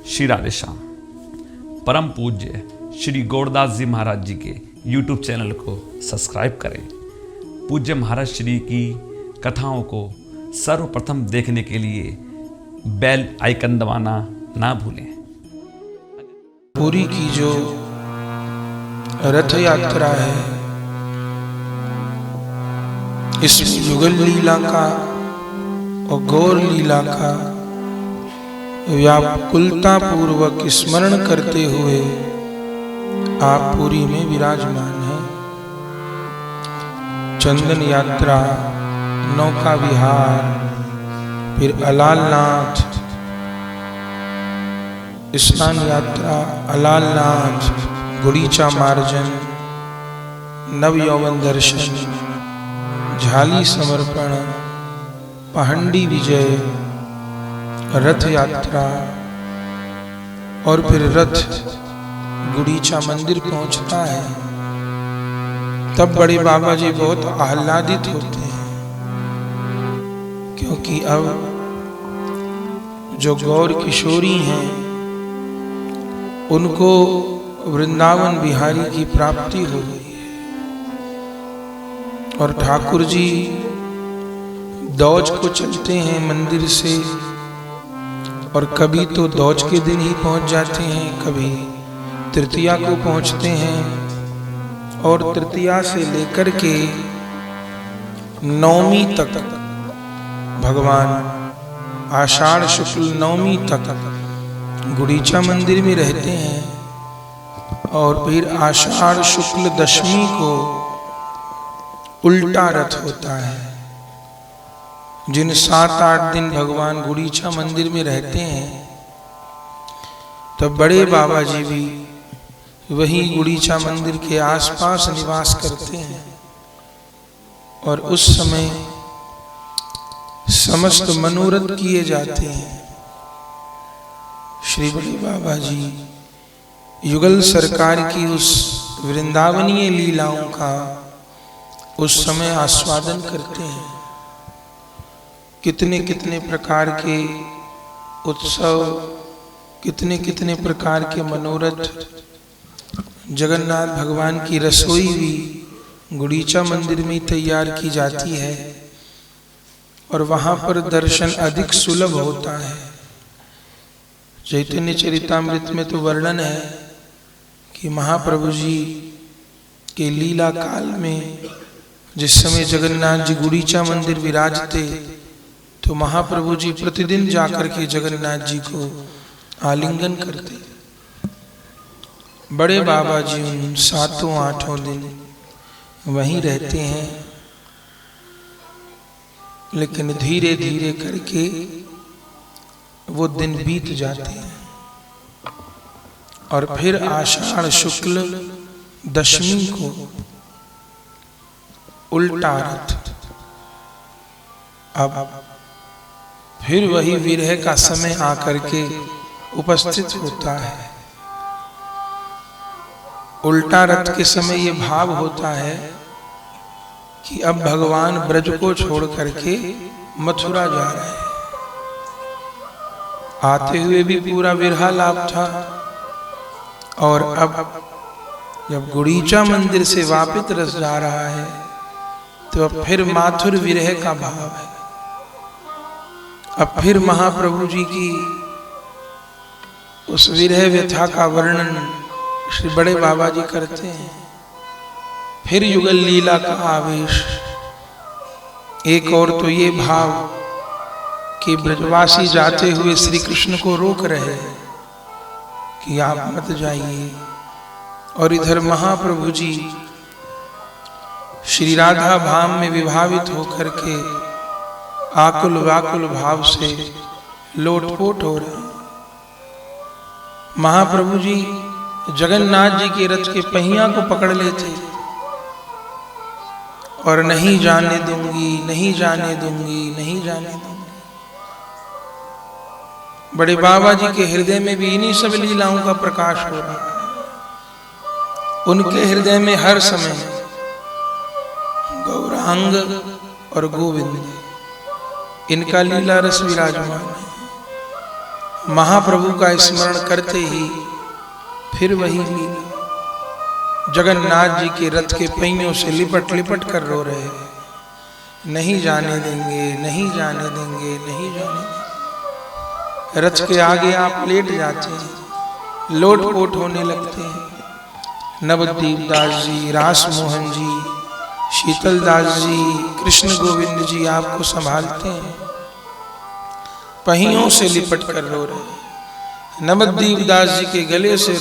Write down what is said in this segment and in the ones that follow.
श्री राधे श्याम। परम पूज्य श्री गौरदास जी महाराज जी के YouTube चैनल को सब्सक्राइब करें। पूज्य महाराज श्री की कथाओं को सर्वप्रथम देखने के लिए बेल आइकन दबाना ना भूलें। पुरी की जो रथ यात्रा है, इस युगल लीला का और गौर लीला का व्याकुलता पूर्वक स्मरण करते हुए आप पुरी में विराजमान हैं। चंदन यात्रा, नौका विहार, फिर अलालनाथ, स्नान यात्रा, अलालनाथ, गुड़ीचा मार्जन, नव यौवन दर्शन, झाली समर्पण, पहंडी विजय, रथ यात्रा और फिर रथ गुड़ीचा मंदिर पहुंचता है। तब बड़े बाबा जी बहुत आह्लादित होते हैं, क्योंकि अब जो गौर किशोरी हैं उनको वृंदावन बिहारी की प्राप्ति हो गई है। और ठाकुर जी दौज को चलते हैं मंदिर से, और कभी तो दौज के दिन ही पहुंच जाते हैं, कभी तृतीया को पहुंचते हैं, और तृतीया से लेकर के नवमी तक भगवान आषाढ़ शुक्ल नवमी तक गुड़ीचा मंदिर में रहते हैं। और फिर आषाढ़ शुक्ल दशमी को उल्टा रथ होता है। जिन 7-8 दिन भगवान गुड़ीचा मंदिर में रहते हैं, तब बड़े बाबा जी भी वही गुड़ीचा मंदिर के आसपास निवास करते हैं। और उस समय समस्त मनोरथ किए जाते हैं। श्री बड़े बाबा जी युगल सरकार की उस वृंदावनीय लीलाओं का उस समय आस्वादन करते हैं। कितने कितने प्रकार के उत्सव, कितने कितने प्रकार के मनोरथ, जगन्नाथ भगवान की रसोई भी गुड़ीचा मंदिर में तैयार की जाती है। और वहां पर दर्शन अधिक सुलभ होता है। चैतन्य चरितामृत में तो वर्णन है कि महाप्रभु जी के लीला काल में जिस समय जगन्नाथ जी गुड़ीचा मंदिर विराजते, तो महाप्रभु जी प्रतिदिन जाकर के जगन्नाथ जी को आलिंगन करते। बड़े बाबा जी उन 7-8 दिन वहीं रहते हैं, लेकिन धीरे धीरे करके वो दिन बीत जाते हैं। और फिर आषाढ़ शुक्ल दशमी को उल्टा रथ। अब फिर वही विरह का समय आकर के उपस्थित होता है। उल्टा रथ के समय ये भाव होता है कि अब भगवान ब्रज को छोड़ करके मथुरा जा रहे हैं। आते हुए भी पूरा विरह लाभ था, और अब जब गुड़ीचा मंदिर से वापिस रस जा रहा है, तो अब फिर माथुर विरह का भाव है। अब फिर महाप्रभु जी की उस विरह व्यथा का वर्णन श्री बड़े बाबा जी करते हैं। फिर युगल लीला का आवेश। एक और तो ये भाव कि ब्रजवासी जाते हुए श्री कृष्ण को रोक रहे हैं कि आप मत जाइए, और इधर महाप्रभु जी श्री राधा भाव में विभावित होकर के आकुल व्याकुल भाव से लोटपोट हो रहे। महाप्रभु जी जगन्नाथ जी के रथ के पहिया को पकड़ लेते और नहीं जाने दूंगी, नहीं जाने दूंगी, नहीं जाने दूंगी। बड़े बाबा जी के हृदय में भी इन्हीं सब लीलाओं का प्रकाश हो रहा है। उनके हृदय में हर समय गौरांग और गोविंद, इनका लीला रस विराजमान है। महाप्रभु का स्मरण करते ही फिर वही लीला। जगन्नाथ जी के रथ के पहियों से लिपट लिपट कर रो रहे हैं, नहीं जाने देंगे, नहीं जाने देंगे, नहीं जाने देंगे। रथ के आगे आप लेट जाते हैं, लोटपोट होने लगते हैं। नवद्वीप दास जी, रास मोहन जी, शीतल दास जी, कृष्ण गोविंद जी आपको संभालते हैं, पहियों से लिपट कर रो रहे हैं। नवद्वीप दास जी के गले से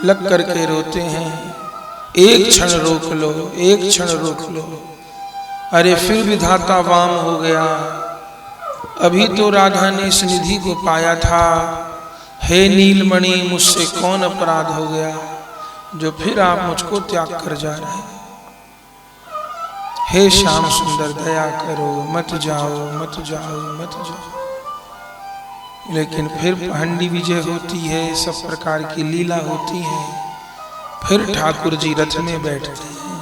लग करके रोते हैं, एक क्षण रोक लो, एक क्षण रोक लो। अरे फिर विधाता वाम हो गया, अभी तो राधा ने इस निधि को पाया था। हे नीलमणि, मुझसे कौन अपराध हो गया जो फिर आप मुझको त्याग कर जा रहे हैं। हे श्याम सुंदर, दया करो, मत जाओ, मत जाओ, मत जाओ। लेकिन फिर हंडी विजय होती है, सब प्रकार की लीला होती है। फिर ठाकुर जी रथ में बैठते हैं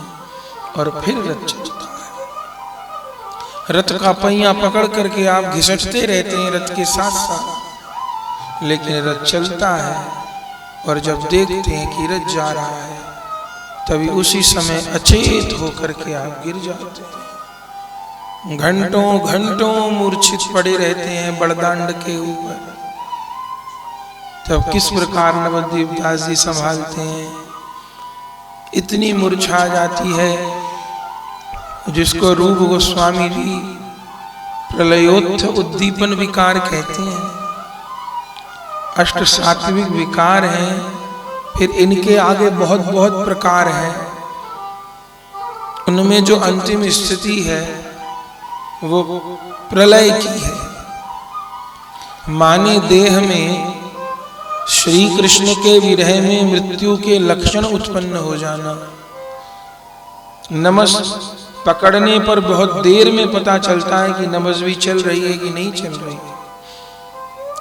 और फिर रथ चलता है। रथ का पहिया पकड़ करके आप घिसटते रहते हैं रथ के साथ साथ, लेकिन रथ चलता है। और जब देखते हैं कि रथ जा रहा है, तभी उसी समय अचेत होकर के आप गिर जाते हैं। घंटों घंटों मूर्छित पड़े रहते हैं बड़दांड के ऊपर। तब किस प्रकार नवद्वीप दास जी संभालते हैं। इतनी मूर्छा आ जाती है जिसको रूप गोस्वामी जी प्रलयोत्थ उद्दीपन विकार कहते हैं। अष्ट सात्विक विकार हैं, फिर इनके आगे बहुत बहुत प्रकार हैं। उनमें जो अंतिम स्थिति है वो प्रलय की है। माने देह में श्री कृष्ण के विरह में मृत्यु के लक्षण उत्पन्न हो जाना। नमस पकड़ने पर बहुत देर में पता चलता है कि नमस भी चल रही है कि नहीं चल रही है।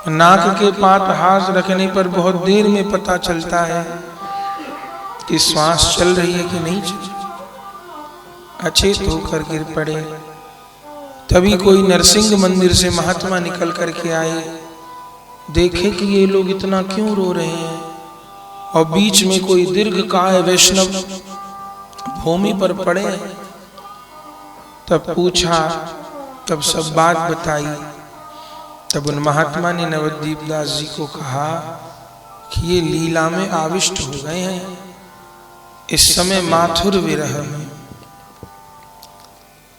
नाक के पास हाथ रखने पर बहुत देर में पता चलता है कि श्वास चल रही है कि नहीं चल रही। अचेत होकर गिर पड़े। तभी कोई नरसिंह मंदिर से महात्मा निकल करके आए, देखे कि ये लोग इतना क्यों रो रहे हैं। और बीच में कोई दीर्घकाय वैष्णव भूमि पर पड़े। तब पूछा, तब सब बात बताई। तब उन महात्मा ने नवद्वीप दास जी को कहा कि ये लीला में आविष्ट हो गए हैं, इस समय माथुर विरह में,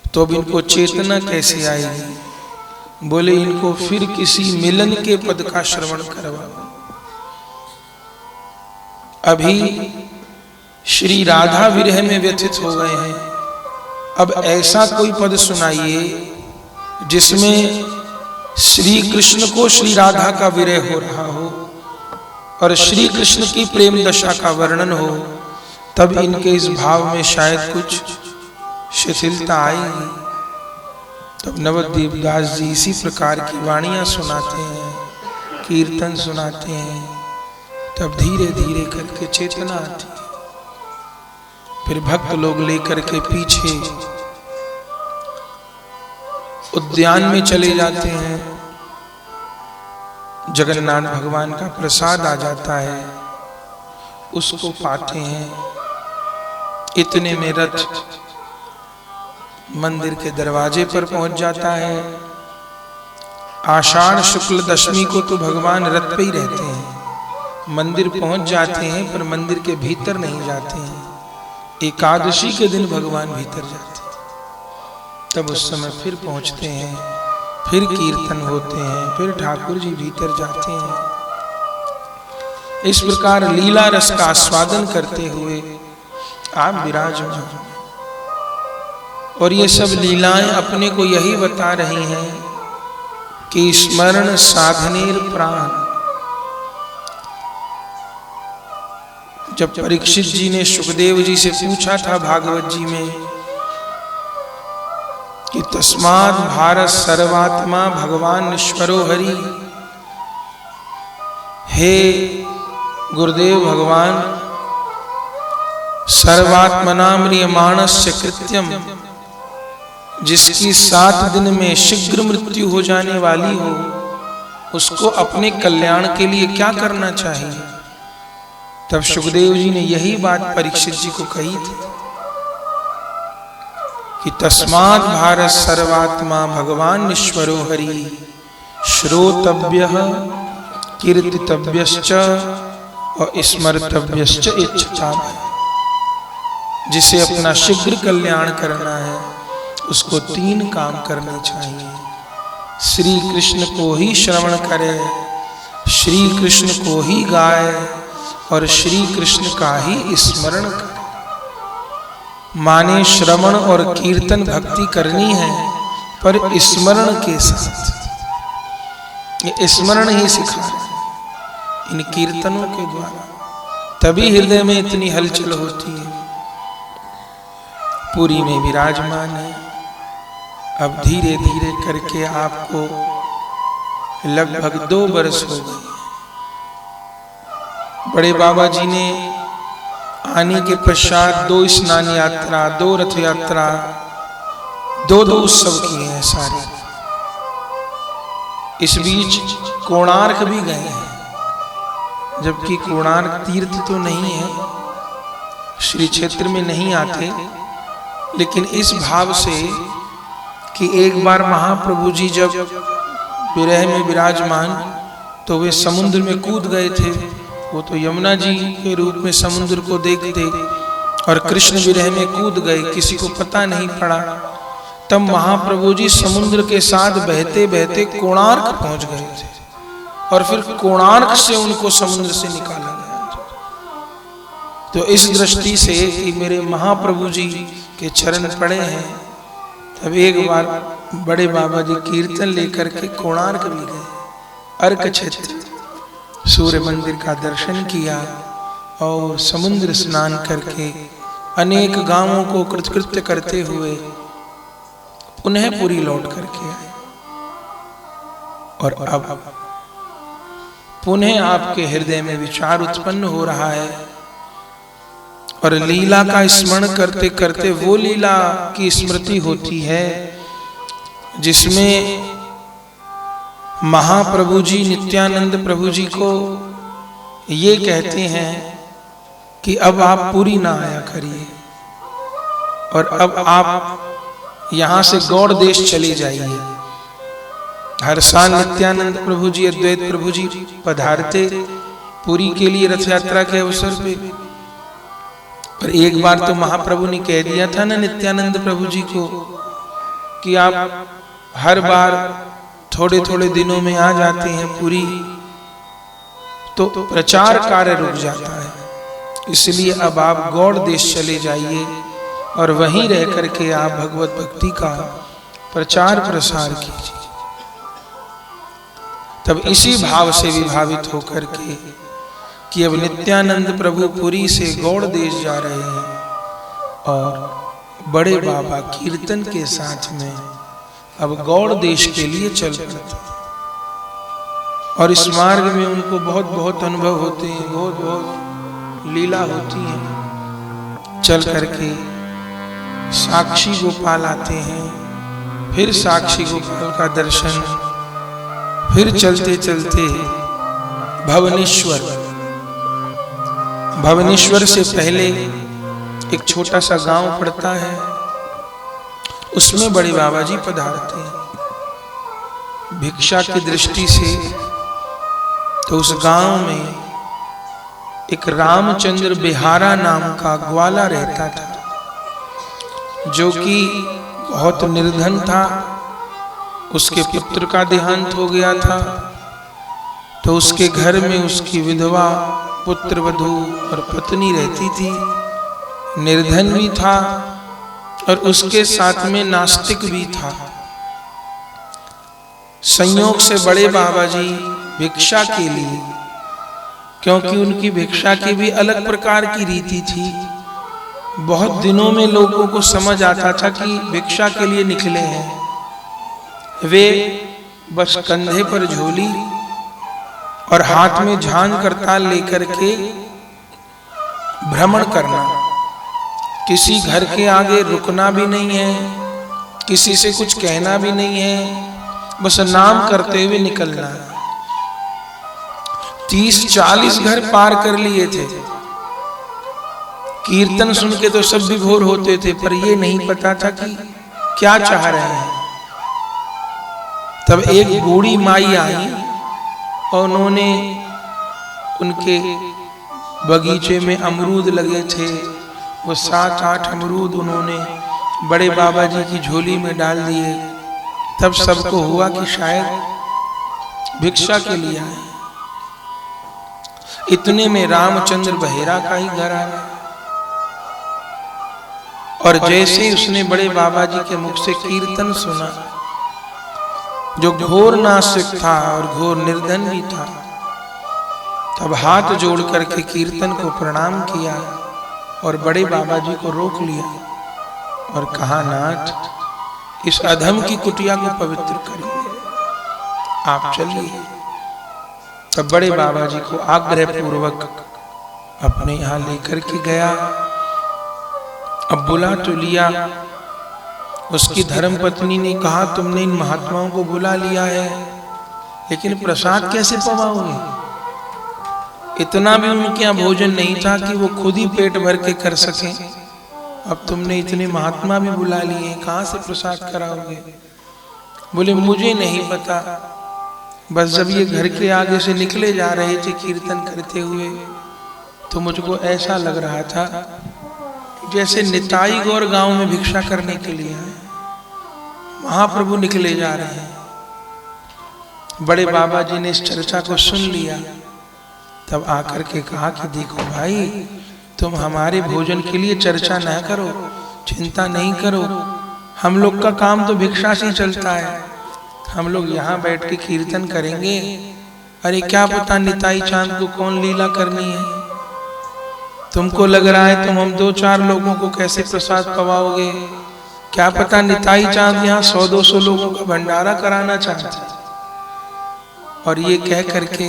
तो अब इनको चेतना कैसे आएगी। बोले इनको फिर किसी मिलन के पद का श्रवण करवाओ। अभी श्री राधा विरह में व्यथित हो गए हैं, अब ऐसा कोई पद सुनाइए जिसमें श्री कृष्ण को श्री राधा का विरह हो रहा हो और श्री कृष्ण की प्रेम दशा का वर्णन हो। तब इनके इस भाव में शायद कुछ शिथिलता आएगी। तब नवद्वीप दास जी इसी प्रकार की वाणियां सुनाते हैं, कीर्तन सुनाते हैं। तब धीरे धीरे करके चेतना आती है। फिर भक्त लोग लेकर के पीछे उद्यान में चले जाते हैं। जगन्नाथ भगवान का प्रसाद आ जाता है, उसको पाते हैं। इतने में रथ मंदिर के दरवाजे पर पहुंच जाता है। आषाढ़ शुक्ल दशमी को तो भगवान रथ पे ही रहते हैं, मंदिर पहुंच जाते हैं पर मंदिर के भीतर नहीं जाते हैं। एकादशी के दिन भगवान भीतर जाते हैं। तब उस समय फिर पहुंचते हैं, फिर कीर्तन होते हैं, फिर ठाकुर जी भीतर जाते हैं। इस प्रकार लीला रस का आस्वादन करते हुए आप विराजमान। और ये सब लीलाएं अपने को यही बता रही हैं कि स्मरण साधनेर प्राण। जब परीक्षित जी ने सुखदेव जी से पूछा था भागवत जी में कि तस्मात् भारत सर्वात्मा भगवान ईश्वरो हरि, हे गुरुदेव भगवान, सर्वात्मना म्रियमाणस्य कृत्यम, जिसकी 7 दिन में शीघ्र मृत्यु हो जाने वाली हो, उसको अपने कल्याण के लिए क्या करना चाहिए। तब सुखदेव जी ने यही बात परीक्षित जी को कही थी कि तस्मात् भारत सर्वात्मा भगवान ईश्वरो हरि श्रोतव्यः कीर्तितव्यश्च और स्मर्तव्यश्च इच्छा। जिसे अपना शीघ्र कल्याण करना है उसको 3 काम करने चाहिए। श्री कृष्ण को ही श्रवण करे, श्री कृष्ण को ही गाए और श्री कृष्ण का ही स्मरण करे। माने श्रवण और कीर्तन भक्ति करनी है पर स्मरण के साथ। ये स्मरण ही सिखा रहे हैं इन कीर्तनों के द्वारा, तभी हृदय में इतनी हलचल होती है। पुरी में विराजमान है। अब धीरे धीरे करके आपको लगभग 2 वर्ष हो गए। बड़े बाबा जी ने आने के पश्चात 2 स्नान यात्रा, 2 रथ यात्रा, 2 उत्सव किए हैं सारे। इस बीच कोणार्क भी गए हैं, जबकि कोणार्क तीर्थ तो नहीं है, श्री क्षेत्र में नहीं आते, लेकिन इस भाव से कि एक बार महाप्रभु जी जब विरह में विराजमान तो वे समुद्र में कूद गए थे। वो तो यमुना जी के रूप में समुद्र को देखते और कृष्ण विरह में कूद गए, किसी को पता नहीं पड़ा। तब महाप्रभु जी समुद्र के साथ बहते बहते कोणार्क पहुंच गए थे और फिर कोणार्क से उनको समुद्र से निकाला गया। तो इस दृष्टि से कि मेरे महाप्रभु जी के चरण पड़े हैं, तब एक बार बड़े बाबा जी कीर्तन लेकर के कोणार्क भी गए। अर्क क्षेत्र सूर्य मंदिर का दर्शन किया और समुद्र स्नान करके अनेक गांवों को कृतकृत्य करते हुए पुनः पुरी लौट करके आए। और अब पुनः आपके हृदय में विचार उत्पन्न हो रहा है और लीला का स्मरण करते करते वो लीला की स्मृति होती है जिसमें महाप्रभु जी नित्यानंद प्रभु जी को ये कहते हैं कि अब आप पुरी ना आया करिए और अब आप यहाँ से गौड़ देश चले जाइए। हर साल नित्यानंद प्रभु जी, अद्वैत प्रभु जी पधारते पुरी के लिए रथ यात्रा के अवसर पे। पर एक बार तो महाप्रभु ने कह दिया था ना नित्यानंद प्रभु जी को कि आप हर बार थोड़े थोड़े दिनों में आ जाते हैं पुरी, तो प्रचार कार्य रुक जाता है, इसलिए अब आप गौड़ देश चले जाइए और वहीं रह करके आप भगवत भक्ति का प्रचार प्रसार कीजिए। तब इसी भाव से विभावित होकर के कि अब नित्यानंद प्रभु पुरी से गौड़ देश जा रहे हैं और बड़े बाबा कीर्तन के साथ में अब गौड़ देश के लिए चल पड़ते और इस मार्ग में उनको बहुत बहुत अनुभव होते हैं, बहुत बहुत लीला होती है। चल करके साक्षी गोपाल आते हैं, फिर साक्षी गोपाल का दर्शन, फिर चलते चलते भवनेश्वर। भवनेश्वर से पहले एक छोटा सा गांव पड़ता है, उसमें बड़े बाबा जी पधारते हैं भिक्षा की दृष्टि से। तो उस गांव में एक रामचंद्र बिहारा नाम का ग्वाला रहता था, जो कि बहुत निर्धन था। उसके पुत्र का देहांत हो गया था, तो उसके घर में उसकी विधवा, पुत्र वधू और पत्नी रहती थी। निर्धन भी था और उसके साथ में नास्तिक भी था। संयोग से बड़े बाबा जी भिक्षा के लिए, क्योंकि उनकी भिक्षा की भी अलग प्रकार की रीति थी, बहुत दिनों में लोगों को समझ आता था कि भिक्षा के लिए निकले हैं। वे बस कंधे पर झोली और हाथ में झांझ करताल लेकर के भ्रमण करना, किसी घर के आगे रुकना भी नहीं है, किसी से कुछ कहना भी नहीं है, बस नाम करते हुए निकलना है। 30-40 घर पार कर लिए थे। कीर्तन सुन के तो सब विभोर होते थे, पर ये नहीं पता था कि क्या चाह रहे हैं। तब एक बूढ़ी माई आई और उन्होंने उनके बगीचे में अमरूद लगे थे, वो 7-8 अमरूद उन्होंने बड़े बाबा जी की झोली में डाल दिए। तब सबको हुआ कि शायद भिक्षा के लिए आए। इतने में रामचंद्र बहेरा का ही घर आ गया, और जैसे ही उसने बड़े बाबा जी के मुख से कीर्तन सुना, जो घोर नास्तिक था और घोर निर्धन भी था, तब हाथ जोड़ करके कीर्तन को प्रणाम किया और बड़े बाबा जी को रोक लिया और कहा, नाथ, इस अधम की कुटिया को पवित्र करिए, आप चलिए। तब बड़े बाबा जी को आग्रह पूर्वक अपने यहाँ लेकर के गया। अब बुला तो लिया। उसकी धर्मपत्नी ने कहा, तुमने इन महात्माओं को बुला लिया है, लेकिन प्रसाद कैसे पवाओगे? इतना भी उनके यहाँ भोजन नहीं था कि वो खुद ही पेट भर के कर सकें। अब तुमने इतने महात्मा भी बुला लिए, कहाँ से प्रसाद कराओगे? बोले, मुझे नहीं पता, बस जब ये घर के आगे से निकले जा रहे थे कीर्तन करते हुए, तो मुझको ऐसा लग रहा था जैसे निताई गौर गांव में भिक्षा करने के लिए आए, महाप्रभु निकले जा रहे हैं। बड़े बाबा जी ने इस चर्चा को सुन लिया। तब आकर के कहा कि देखो भाई, तुम हमारे भोजन के लिए चर्चा न करो, चिंता नहीं करो, हम लोग का काम तो भिक्षा से चलता है, हम लोग यहाँ बैठ के कीर्तन करेंगे। अरे क्या पता निताई चांद को कौन लीला करनी है, तुमको लग रहा है तुम हम 2-4 लोगों को कैसे प्रसाद पवाओगे, क्या पता निताई चांद यहाँ 100-200 लोगों का भंडारा कराना चाहते। और ये कह करके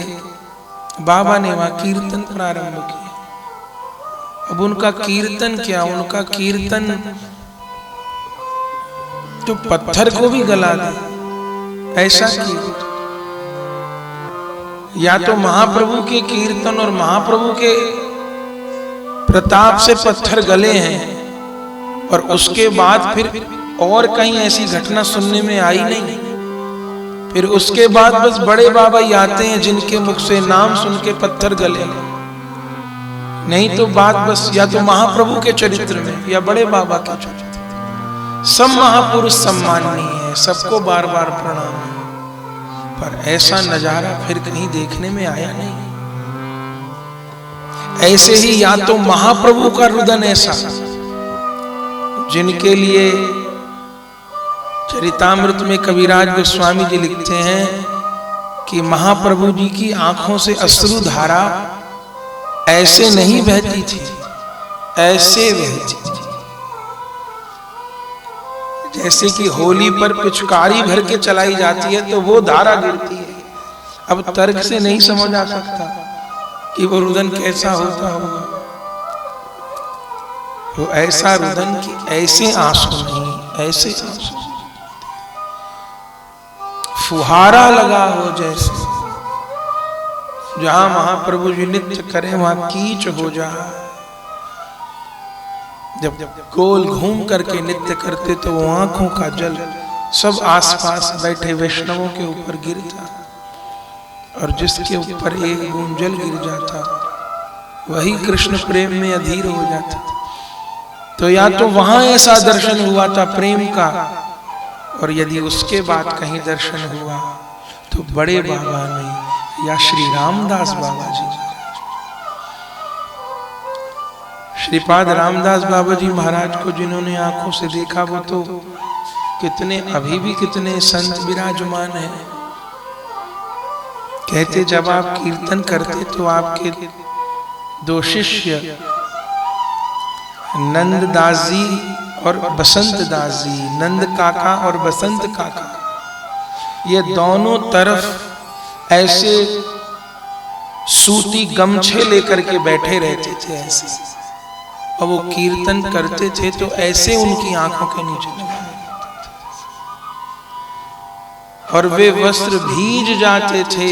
बाबा ने वहां कीर्तन प्रारंभ किया। अब उनका कीर्तन क्या, उनका कीर्तन तो पत्थर को भी गला दे, ऐसा कीर्तन। या तो महाप्रभु के कीर्तन और महाप्रभु के प्रताप से पत्थर गले हैं, और उसके बाद फिर और कहीं ऐसी घटना सुनने में आई नहीं। फिर उसके बाद बस बड़े बाबा ही आते हैं जिनके मुख से नाम सुन के पत्थर गले, नहीं तो बात बस या तो महाप्रभु के चरित्र में या बड़े बाबा के चरित्र। सब महापुरुष सम्माननीय है, सबको बार बार प्रणाम है, पर ऐसा नजारा फिर कहीं देखने में आया नहीं। ऐसे ही या तो महाप्रभु का रुदन ऐसा, जिनके लिए चरितामृत में कविराज गोस्वामी जी लिखते हैं कि महाप्रभु जी की आंखों से अश्रु धारा ऐसे नहीं बहती थी, ऐसे बहती थी जैसे कि होली पर पिचकारी भर के चलाई जाती है तो वो धारा गिरती है। अब तर्क से नहीं समझ आ सकता कि वो रुदन कैसा होता होगा। वो ऐसा रुदन कि ऐसे आंसू नहीं, ऐसे आंसू फुहारा लगा हो, जैसे जहां महाप्रभु जी नृत्य करें वहां कीच हो जाए। जब गोल घूम करके नृत्य करते तो वो आंखों का जल सब आसपास बैठे वैष्णवों के ऊपर गिरता, और जिसके ऊपर एक बूंद जल गिर जाता वही कृष्ण प्रेम में अधीर हो जाता। तो या तो वहां ऐसा दर्शन हुआ था प्रेम का, और यदि उसके बाद कहीं दर्शन हुआ तो बड़े बाबा ने या श्री रामदास बाबा जी, श्रीपाद रामदास बाबा जी महाराज को जिन्होंने आंखों से देखा, वो तो कितने अभी भी कितने संत विराजमान हैं। कहते जब आप कीर्तन करते तो आपके 2 शिष्य नंददास जी और बसंत दास जी, नंद काका और बसंत काका, ये दोनों तरफ ऐसे सूती गमछे लेकर के बैठे रहते थे ऐसे, और वो कीर्तन करते थे तो ऐसे उनकी आंखों के नीचे लगा, और वे वस्त्र भीज जाते थे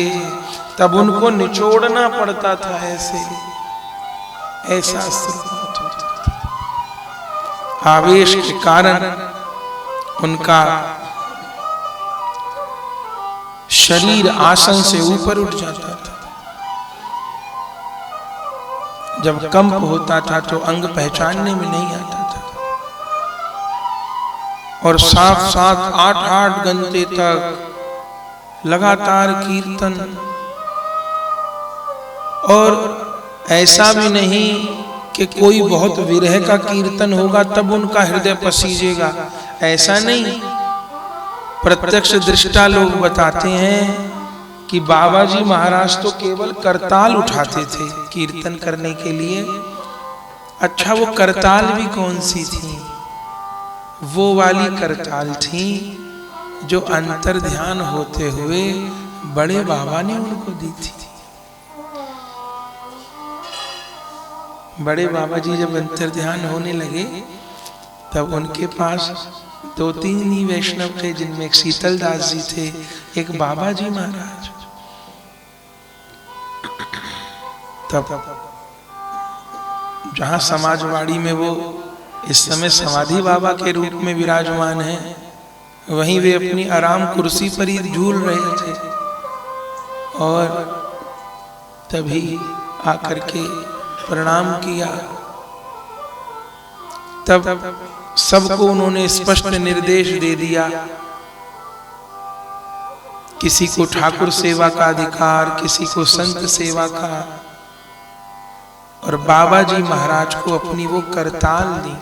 तब उनको निचोड़ना पड़ता था ऐसे, ऐसा शुरुआत होती थी। आवेश के कारण उनका शरीर आसन से ऊपर उठ जाता था। जब कंप होता था तो अंग पहचानने में नहीं आता था, और 7-7, 8-8 घंटे तक लगातार कीर्तन। और ऐसा भी नहीं कि कोई बहुत विरह का कीर्तन होगा तब उनका हृदय पसीजेगा, ऐसा नहीं। प्रत्यक्ष दृष्टा लोग बताते हैं कि बाबा जी महाराज तो केवल करताल उठाते थे कीर्तन करने के लिए। अच्छा, वो करताल भी कौन सी थी? वो वाली करताल थी जो अंतर ध्यान होते हुए बड़े बाबा ने उनको दी थी। बड़े बाबा जी जब अंतर ध्यान होने लगे तब उनके पास 2-3 ही वैष्णव थे, जिनमें एक शीतल दास जी थे, एक बाबा जी महाराज। तब जहां समाजवाड़ी में वो इस समय समाधि बाबा के रूप में विराजमान हैं, वहीं वे अपनी आराम कुर्सी पर ही झूल रहे थे। और तभी आकर के प्रणाम किया। तब सबको उन्होंने स्पष्ट निर्देश दे दिया, किसी को ठाकुर सेवा का अधिकार, किसी को संत सेवा का। और बाबा जी महाराज को अपनी वो करताल दी।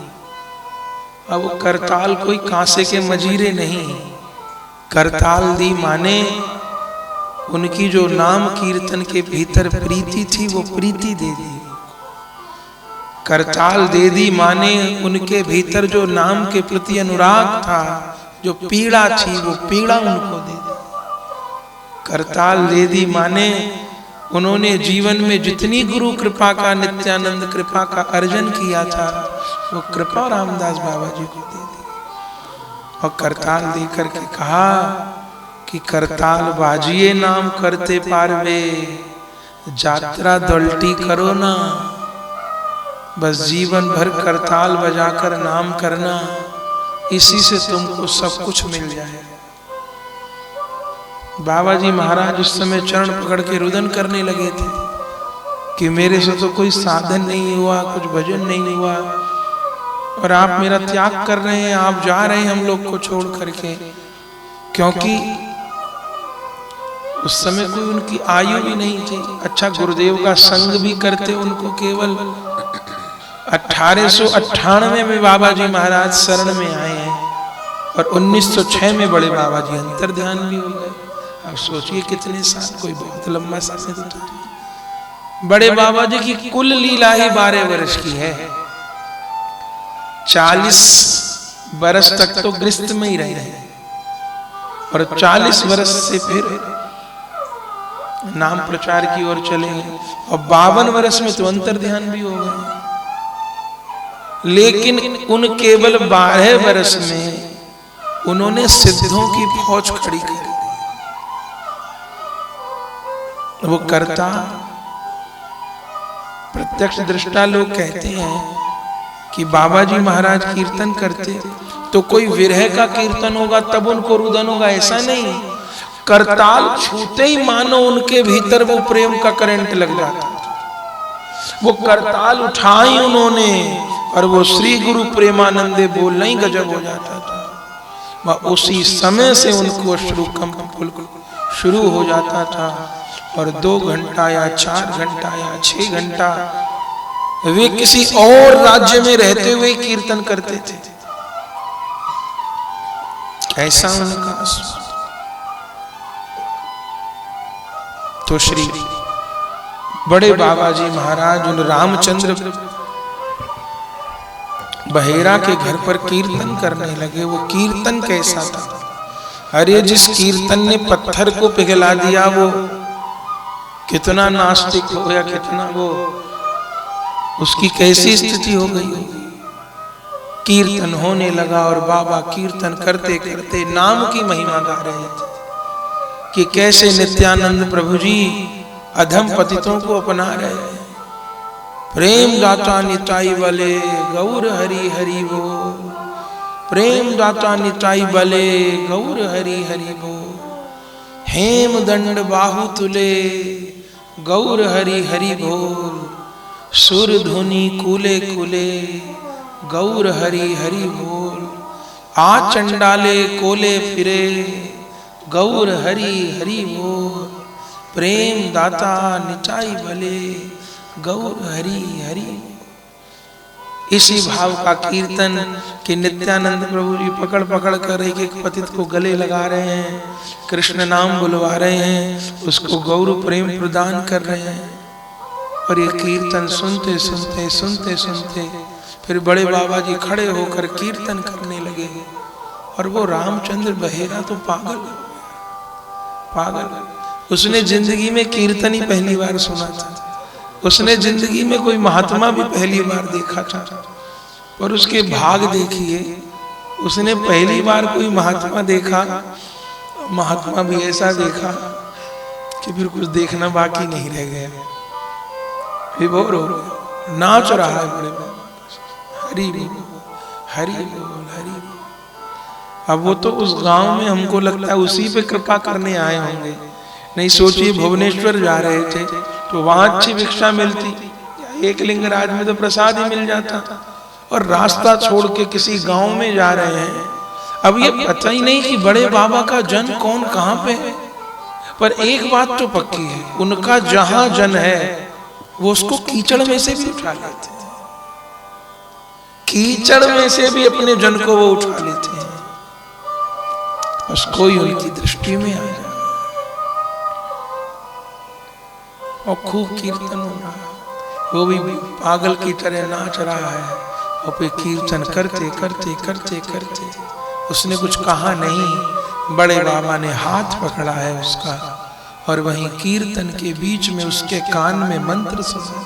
अब वो करताल कोई कांसे के मजीरे नहीं, करताल दी माने उनकी जो नाम कीर्तन के भीतर प्रीति थी वो प्रीति दे दी। करताल दे दी माने उनके भीतर जो नाम के प्रति अनुराग था, जो पीड़ा थी, वो पीड़ा उनको दे दी। करताल दे दी माने उन्होंने जीवन में जितनी गुरु कृपा का, नित्यानंद कृपा का अर्जन किया था, वो कृपा रामदास बाबा जी को दे दी। और करताल दे करके कहा कि करताल बाजिए नाम करते पारवे, यात्रा दौलटी करो ना। बस जीवन भर करताल बजाकर नाम करना, इसी से तुमको सब कुछ मिल जाए। बाबा जी महाराज उस समय चरण पकड़ के रुदन करने लगे थे कि मेरे से तो कोई साधन नहीं हुआ, कुछ भजन नहीं हुआ, और आप मेरा त्याग कर रहे हैं, आप जा रहे हैं हम लोग को छोड़ करके। क्योंकि उस समय कोई उनकी आयु भी नहीं थी। अच्छा, गुरुदेव का संग भी करते उनको केवल 1898 में बाबा जी महाराज शरण में आए हैं, और 1906 में बड़े बाबा जी अंतर ध्यान भी हो गए। अब सोचिए कितने साल, कोई बहुत लंबा समय था। बड़े बाबा जी की कुल लीला ही 12 वर्ष की है। 40 वर्ष तक तो गृहस्थ में ही रहे हैं, और 40 वर्ष से फिर नाम प्रचार की ओर चले गए, और 52 वर्ष में तो अंतर ध्यान भी हो गए। लेकिन उन केवल 12 वर्ष में उन्होंने सिद्धों की फौज खड़ी कर दी। वो करता, प्रत्यक्ष दृष्टा लोग कहते हैं कि बाबा जी महाराज कीर्तन करते तो कोई विरह का कीर्तन होगा तब उनको रुदन होगा, ऐसा नहीं। करताल छूते ही मानो उनके भीतर वो प्रेम का करंट लग जाता। वो करताल उठाई उन्होंने, और वो श्री गुरु प्रेमानंदे बोलना ही गजब हो जाता था। वह उसी समय से उनको शुरू हो जाता था, और 2 घंटा या 4 घंटा या 6 घंटा वे किसी और राज्य में रहते हुए कीर्तन करते थे। ऐसा उनका। तो श्री बड़े बाबा जी महाराज उन रामचंद्र बहेरा के घर पर कीर्तन करने लगे। वो कीर्तन कैसा था? अरे जिस कीर्तन ने पत्थर को पिघला दिया, वो कितना नास्तिक हो या कितना वो, उसकी कैसी स्थिति हो गई होगी। कीर्तन होने लगा और बाबा कीर्तन करते करते नाम की महिमा गा रहे थे कि कैसे नित्यानंद प्रभु जी अधम पतितों को अपना रहे हैं। प्रेम दाता निताई बले गौर हरि हरि बोल, प्रेम दाता निताई बले गौर हरि हरि बोल। हेम दंड बाहु तुले गौर हरि हरि बोल, सुर धुनि कुले कुले गौर हरि हरि बोल। आ चंडाले कोले फिरे गौर हरि हरि बोल, प्रेम दाता निताई भले गौर हरि हरि। इसी भाव का कीर्तन कि नित्यानंद प्रभु जी पकड़ पकड़ कर एक एक पतित को गले लगा रहे हैं, कृष्ण नाम बुलवा रहे हैं, उसको गौर प्रेम प्रदान कर रहे हैं। और ये कीर्तन सुनते सुनते सुनते सुनते फिर बड़े बाबा जी खड़े होकर कीर्तन करने लगे। और वो रामचंद्र बहेरा तो पागल पागल, उसने जिंदगी में कीर्तन ही पहली बार सुना था, उसने जिंदगी में कोई महात्मा भी पहली बार देखा था। और उसके भाग देखिए, उसने पहली बार कोई महात्मा देखा, महात्मा भी ऐसा देखा कि फिर कुछ देखना बाकी नहीं रह गया, विभोर हो गया, नाच रहा है बड़े बाबा, हरि बोल हरि बोल हरि बोल। अब वो तो उस गांव में हमको लगता है उसी पे कृपा करने आए होंगे। नहीं सोचिए भुवनेश्वर जा रहे थे तो वहां अच्छी भिक्षा मिलती, एक लिंगराज में तो प्रसाद ही मिल जाता, और रास्ता छोड़ के किसी गांव में जा रहे हैं। अब ये पता ही नहीं कि बड़े बाबा का जन कौन कहां पे है, पर एक बात तो पक्की है, उनका जहां जन है वो उसको कीचड़ में से भी उठा लेते हैं, कीचड़ में से भी अपने जन को वो उठा लेते हैं, बस कोई उनकी दृष्टि में आ जाए। और खूब कीर्तन हो रहा है, वो भी पागल की तरह नाच रहा है, और फिर कीर्तन करते करते करते करते उसने कुछ कहा नहीं, बड़े बाबा ने हाथ पकड़ा है उसका, और वहीं कीर्तन के बीच में उसके कान में मंत्र सुना।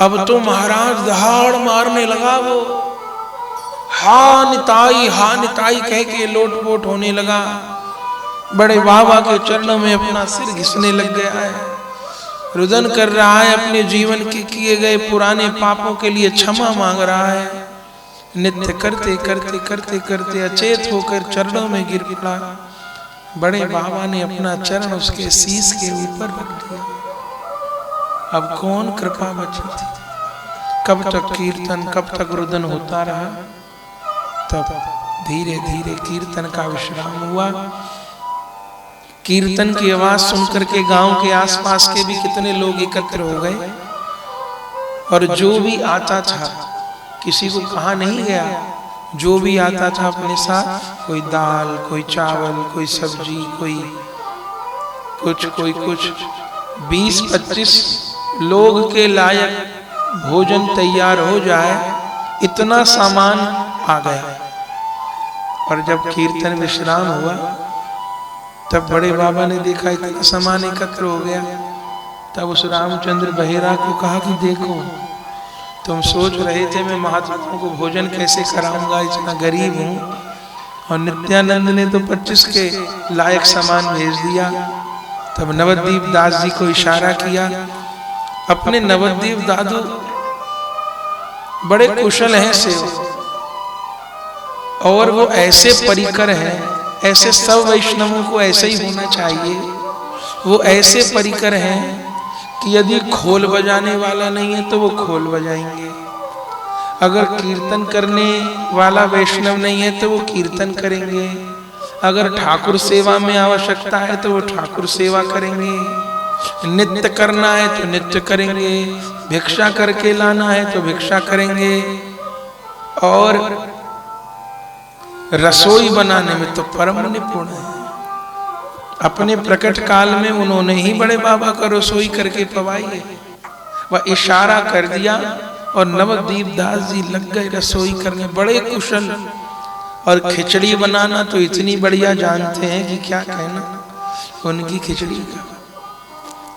अब तो महाराज दहाड़ मारने लगा, वो हा निताई कह के लोटपोट होने लगा, बड़े बाबा के चरणों में अपना सिर घिसने लग गया है, रुदन कर रहा है, अपने जीवन के किए गए पुराने पापों के लिए क्षमा मांग रहा है। नित्य करते करते करते करते अचेत होकर चरणों में गिर पड़ा। बड़े बाबा ने अपना चरण उसके शीश के ऊपर रख दिया। अब कौन कृपा बची थी? कब तक कीर्तन, कब तक रुदन होता रहा। तब धीरे धीरे कीर्तन का विश्राम हुआ। कीर्तन की आवाज सुनकर के गांव के आसपास के भी कितने लोग एकत्र हो गए, और जो भी आता था, किसी को कहा नहीं गया, जो भी आता था अपने साथ, कोई दाल, कोई चावल, कोई सब्जी, कोई कुछ 20-25 लोग के लायक भोजन तैयार हो जाए, इतना सामान आ गया। और जब कीर्तन विश्राम हुआ तब बड़े बाबा ने देखा इतना सामान एकत्र हो गया। तब उस रामचंद्र बहेरा को कहा कि देखो, तुम सोच रहे थे मैं महात्माओं को भोजन कैसे कराऊंगा, इतना गरीब हूँ, और नित्यानंद ने तो 25 के लायक सामान भेज दिया। तब नवद्वीप दास जी को इशारा किया। अपने नवद्वीप दादू बड़े कुशल हैं सेवक, और वो ऐसे परिकर हैं, ऐसे सब वैष्णवों को ऐसे ही होना चाहिए। वो ऐसे परिकर हैं कि यदि खोल बजाने वाला नहीं है तो वो खोल बजाएंगे, अगर कीर्तन करने वाला वैष्णव नहीं है तो वो कीर्तन करेंगे, अगर ठाकुर सेवा में आवश्यकता है तो वो ठाकुर सेवा करेंगे, नित्य करना है तो नित्य करेंगे, भिक्षा करके लाना है तो भिक्षा करेंगे, और रसोई बनाने में तो परम निपुण है। अपने प्रकट काल में उन्होंने ही बड़े बाबा का रसोई करके पवाई है। वह इशारा कर दिया और नवद्वीप दास जी लग गए रसोई करने, बड़े कुशल। और खिचड़ी बनाना तो इतनी बढ़िया जानते हैं कि क्या कहना उनकी खिचड़ी का।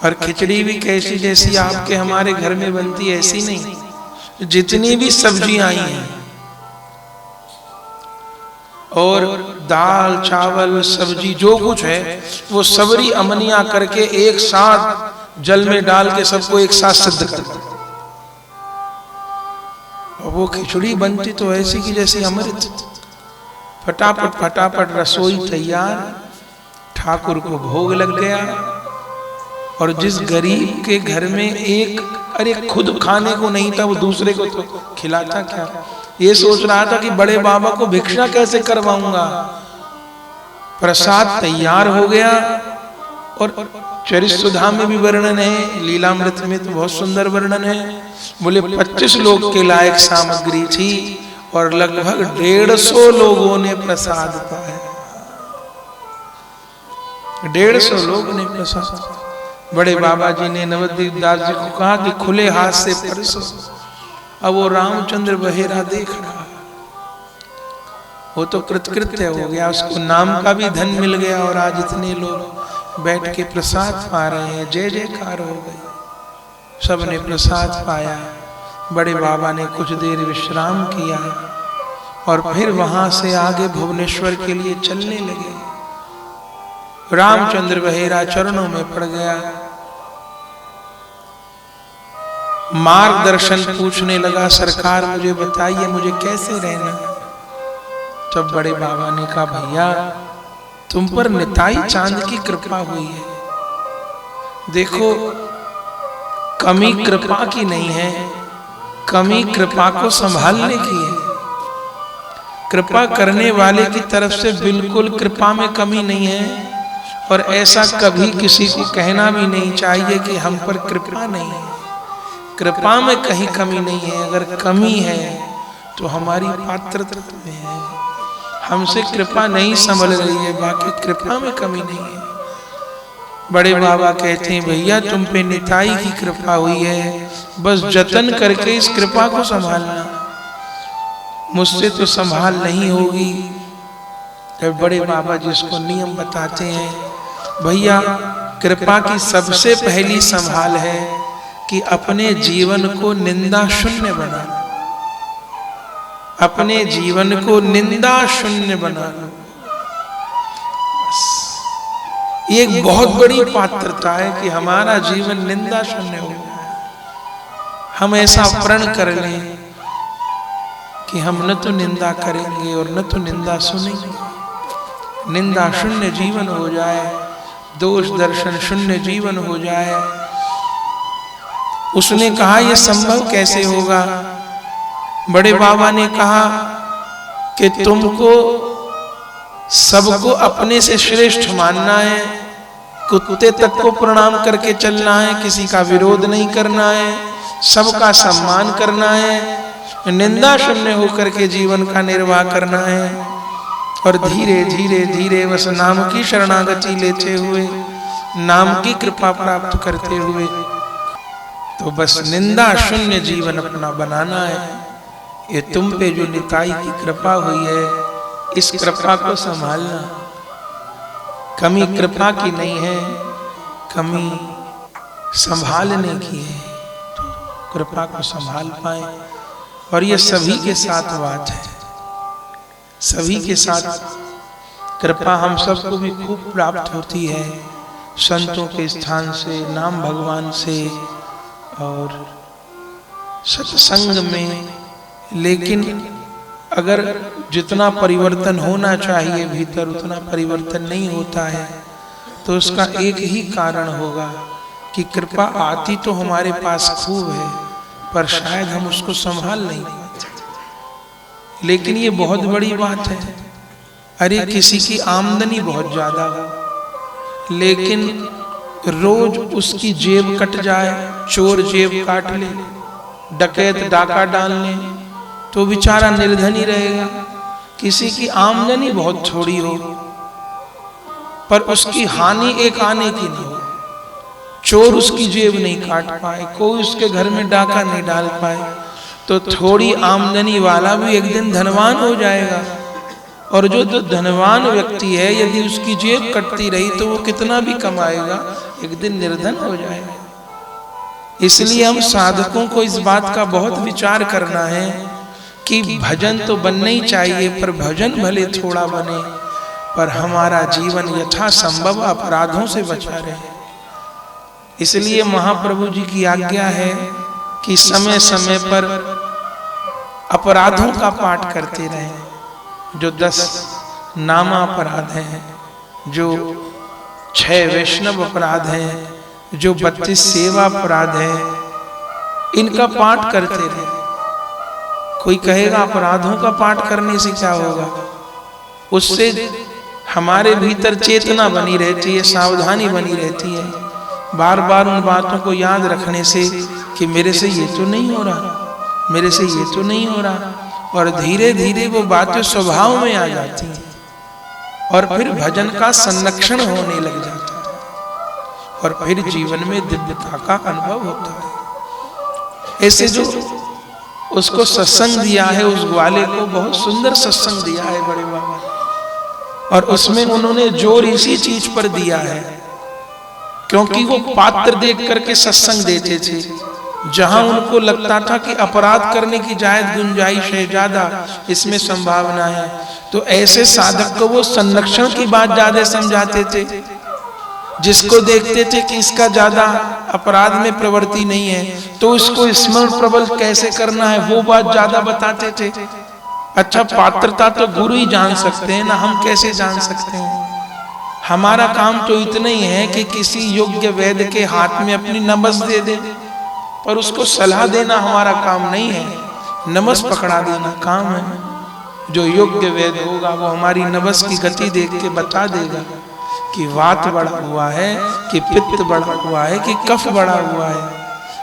और खिचड़ी भी कैसी, जैसी आपके हमारे घर में बनती है ऐसी नहीं, जितनी भी सब्जियां आई हैं और दाल चावल सब्जी जो कुछ है वो सबरी अमनिया करके एक साथ जल में डाल के सबको एक साथ सिद्ध कर दो। और वो खिचड़ी बनती तो ऐसी की जैसी अमृत। फटाफट फटाफट रसोई तैयार, ठाकुर को भोग लग गया। और जिस गरीब के घर में एक अरे खुद खाने को नहीं था वो दूसरे को तो खिलाता क्या। ये सोच रहा था कि बड़े बाबा को भिक्षा कैसे करवाऊंगा। प्रसाद तैयार हो गया। और चरित्र सुधा में भी वर्णन है, लीलामृत में तो बहुत सुंदर वर्णन है। बोले 25 लोग के लायक सामग्री थी और लगभग 150 लोगों ने प्रसाद पाया। 150 लोग ने प्रसाद। बड़े बाबा जी ने नवद्वीप दास जी को कहा कि खुले हाथ से परसो। अब वो रामचंद्र बहेरा देख रहा, वो तो कृतकृत्य हो गया, उसको नाम का भी धन मिल गया। और आज इतने लोग बैठ के प्रसाद पा रहे हैं, जय जयकार हो गई। सबने प्रसाद पाया। बड़े बाबा ने कुछ देर विश्राम किया और फिर वहां से आगे भुवनेश्वर के लिए चलने लगे। रामचंद्र बहेरा चरणों में पड़ गया, मार्गदर्शन पूछने लगा, सरकार मुझे बताइए मुझे कैसे रहना। तब बड़े बाबा ने कहा, भैया तुम पर निताई चांद की कृपा हुई है। देखो कमी कृपा की नहीं है, कमी कृपा को संभालने की है। कृपा करने वाले की तरफ से बिल्कुल कृपा में कमी नहीं है। और ऐसा कभी किसी को कहना भी नहीं चाहिए कि हम पर कृपा नहीं है। कृपा में कहीं कमी नहीं है। अगर कमी है तो हमारी पात्रता में है, हमसे कृपा नहीं संभल रही है, बाकी कृपा में कमी नहीं है। बड़े बाबा कहते हैं, भैया तुम पे निताई की कृपा हुई है, बस जतन करके इस कृपा को संभालना, मुझसे तो संभाल नहीं होगी। जब बड़े बाबा जिसको नियम बताते हैं, भैया कृपा की सबसे पहली संभाल है कि अपने जीवन को निंदा शून्य बनाना। अपने जीवन को निंदा शून्य बनाना, ये एक बहुत बड़ी पात्रता है कि हमारा जीवन निंदा शून्य हो जाए। हम ऐसा प्रण कर लें कि हम न तो निंदा करेंगे और न तो निंदा सुनेंगे। निंदा शून्य जीवन हो जाए, दोष दर्शन शून्य जीवन हो जाए। उसने कहा यह संभव कैसे होगा। बड़े बाबा ने कहा कि तुमको सबको अपने से श्रेष्ठ मानना है, कुत्ते तक को प्रणाम करके चलना है, किसी का विरोध नहीं करना है, सबका सम्मान करना है, निंदा शून्य होकर के जीवन का निर्वाह करना है। और धीरे धीरे धीरे बस नाम की शरणागति लेते हुए, नाम की कृपा प्राप्त करते हुए, तो बस निंदा शून्य जीवन अपना बनाना है। ये तुम पे जो निताई की कृपा हुई है, इस कृपा को संभालना। कमी कृपा की नहीं है, कमी संभालने की है। तो कृपा को संभाल पाए। और ये सभी के साथ बात है, सभी के साथ कृपा हम सबको भी खूब प्राप्त होती है, संतों के स्थान से, नाम भगवान से और सत्संग में। लेकिन अगर जितना परिवर्तन होना चाहिए भीतर उतना परिवर्तन नहीं होता है, तो उसका एक ही कारण होगा कि कृपा आती तो हमारे पास खूब है, पर शायद हम उसको संभाल नहीं पाते। लेकिन ये बहुत बड़ी बात है। अरे किसी की आमदनी बहुत ज्यादा हो, लेकिन रोज उसकी जेब कट जाए, चोर जेब काट ले, डकैत डाका डाल ले, तो बेचारा निर्धन ही रहेगा। किसी की आमदनी बहुत थोड़ी हो पर उसकी हानि एक आने की नहीं हो, चोर उसकी जेब नहीं काट पाए, कोई उसके घर में डाका नहीं डाल पाए, तो थोड़ी आमदनी वाला भी एक दिन धनवान हो जाएगा। और जो धनवान व्यक्ति है, यदि उसकी जेब कटती रही तो वो कितना भी कमाएगा, एक दिन निर्धन हो जाएगा। इसलिए हम साधकों को इस बात का बहुत विचार करना है कि भजन तो बनना ही चाहिए, पर भजन भले थोड़ा बने, पर हमारा जीवन यथासंभव अपराधों से बचा रहे। इसलिए महाप्रभु जी की आज्ञा है कि समय समय पर अपराधों का पाठ करते रहें। जो 10 नामा अपराध हैं, जो 6 वैष्णव अपराध हैं, जो 32 सेवा अपराध हैं, इनका पाठ करते रहे। कोई कहेगा अपराधों का पाठ करने से क्या होगा? उससे हमारे भीतर चेतना बनी रहती है, सावधानी बनी रहती है, बार बार उन बातों को याद रखने से कि मेरे से ये तो नहीं हो रहा, मेरे से ये तो नहीं हो रहा, और धीरे धीरे वो बातें स्वभाव में आ जाती हैं और फिर भजन का संरक्षण होने लग जाता है और फिर जीवन में दिव्यता का अनुभव होता है। ऐसे जो उसको सत्संग दिया है, उस ग्वाले को बहुत सुंदर सत्संग दिया है बड़े बाबा, और उसमें उन्होंने जोर इसी चीज पर दिया है क्योंकि वो पात्र देख करके सत्संग देते थे। जहां उनको लगता था कि अपराध करने की जायज गुंजाइश है, ज्यादा इसमें संभावना है, तो ऐसे साधक को वो संरक्षण की बात ज्यादा समझाते थे। जिसको देखते थे कि इसका ज्यादा अपराध में प्रवृत्ति नहीं है, तो इसको स्मरण प्रबल कैसे करना है वो बात ज्यादा बताते थे। अच्छा, पात्रता तो गुरु ही जान सकते हैं ना, हम कैसे जान सकते हैं? हमारा काम तो इतना ही है कि किसी योग्य वैद्य के हाथ में अपनी नमस दे दे, पर उसको सलाह देना हमारा काम नहीं है, नमस पकड़ा देना काम है। जो योग्य वैद्य होगा वो हमारी नमस की गति देख के बता देगा कि वात बढ़ा हुआ है, कि पित्त बढ़ा हुआ है, कि कफ बढ़ा हुआ है,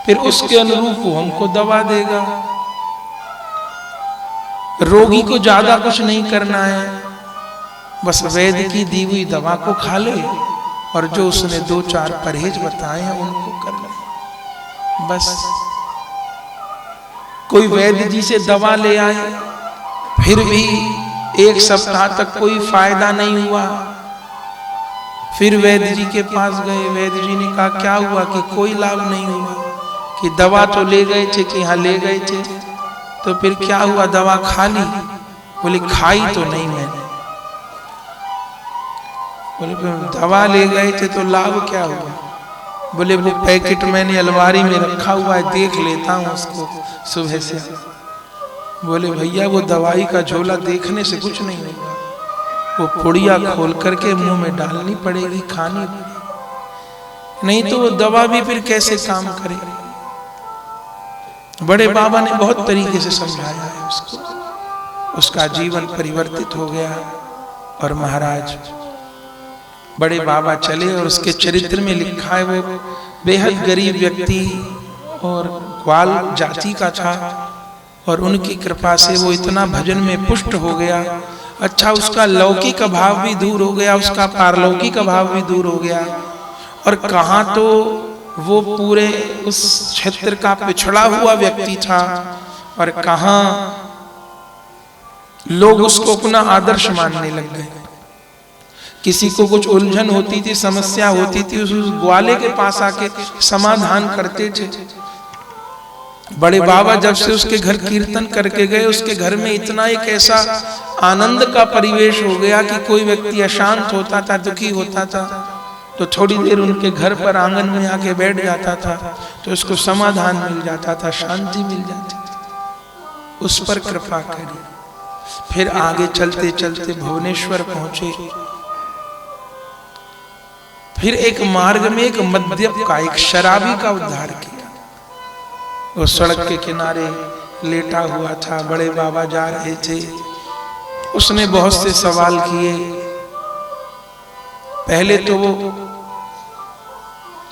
फिर उसके अनुरूप वो हमको दवा देगा। रोगी को ज्यादा कुछ नहीं करना है, बस वैद्य की दी हुई दवा को खा ले और जो उसने 2-4 परहेज बताए हैं उनको कर ले बस। कोई वैद्य जी से दवा ले आए, फिर भी 1 सप्ताह तक कोई फायदा नहीं हुआ, फिर वैद्य जी के पास गए। वैद्य जी ने कहा क्या हुआ? कि कोई लाभ नहीं हुआ। कि दवा तो ले गए थे, कि हाँ ले गए थे, तो फिर क्या हुआ? दवा खा ली? बोले खाई तो नहीं मैंने। बोले दवा ले गए थे तो लाभ क्या हुआ? बोले वो पैकेट मैंने अलमारी में रखा हुआ है, देख लेता हूँ उसको सुबह से। बोले भैया वो दवाई का झोला देखने से कुछ नहीं होगा, वो पुड़िया खोल करके मुंह में डालनी पड़ेगी, खानी पड़ेगी, नहीं तो वो दवा भी फिर कैसे काम करेगी। बड़े बाबा ने बहुत तरीके से समझाया है उसको, उसका जीवन परिवर्तित हो गया। और महाराज बड़े बाबा चले और उसके चरित्र में लिखा है वो बेहद गरीब व्यक्ति और ग्वाल जाति का था, और उनकी कृपा से वो इतना भजन में पुष्ट हो गया। अच्छा, उसका लौकिक अभाव भी दूर हो गया, उसका पारलौकिक अभाव भी दूर हो गया। और कहाँ तो वो पूरे उस क्षेत्र का पिछड़ा हुआ व्यक्ति था, और कहाँ लोग उसको अपना आदर्श मानने लग गए। किसी को कुछ उलझन होती थी, समस्या होती थी, उस ग्वाले के पास आके समाधान करते थे। बड़े बाबा जब से उसके घर कीर्तन करके गए, उसके घर में इतना एक ऐसा आनंद का परिवेश हो गया कि कोई व्यक्ति अशांत होता था, दुखी होता था, तो थोड़ी देर उनके घर पर आंगन में आके बैठ जाता था तो उसको समाधान मिल जाता था, शांति मिल जाती थी। उस पर कृपा करी। फिर आगे चलते चलते भुवनेश्वर पहुंचे। फिर एक मार्ग में एक मद्यप का, एक शराबी का उद्धार किया। वो सड़क के किनारे लेटा हुआ था, बड़े बाबा जा रहे थे, उसने बहुत से सवाल किए। पहले तो वो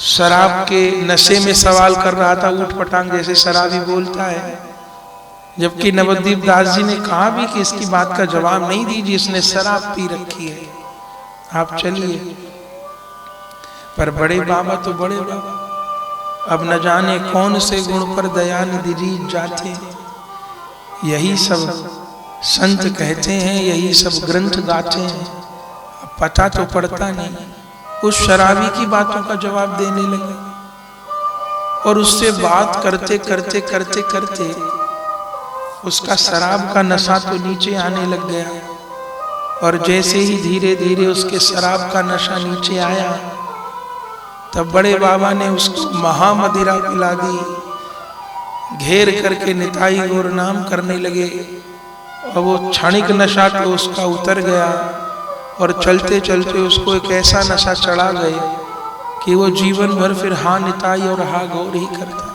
शराब के नशे में सवाल कर रहा था, ऊट पटांग जैसे शराबी बोलता है, जबकि नवद्वीप दास जी ने कहा भी कि इसकी बात का जवाब नहीं दीजिए, इसने शराब पी रखी है, आप चलिए। पर बड़े बाबा तो बड़े बाबा, अब न जाने कौन से गुण पर दयानिधि जी जाते। यही सब संत कहते हैं, यही सब ग्रंथ गाते हैं, पता तो पड़ता नहीं। उस शराबी की बातों का जवाब देने लगे और उससे बात करते करते करते करते उसका शराब का नशा तो नीचे आने लग गया। और जैसे ही धीरे धीरे उसके शराब का नशा नीचे आया, तब बड़े बाबा ने उसको महामदिरा पिला दी। घेर करके निताई गौर नाम करने लगे और वो क्षणिक नशा तो उसका उतर गया और चलते चलते उसको एक ऐसा नशा चढ़ा गए कि वो जीवन भर फिर हा निताई और हा गौर ही करता।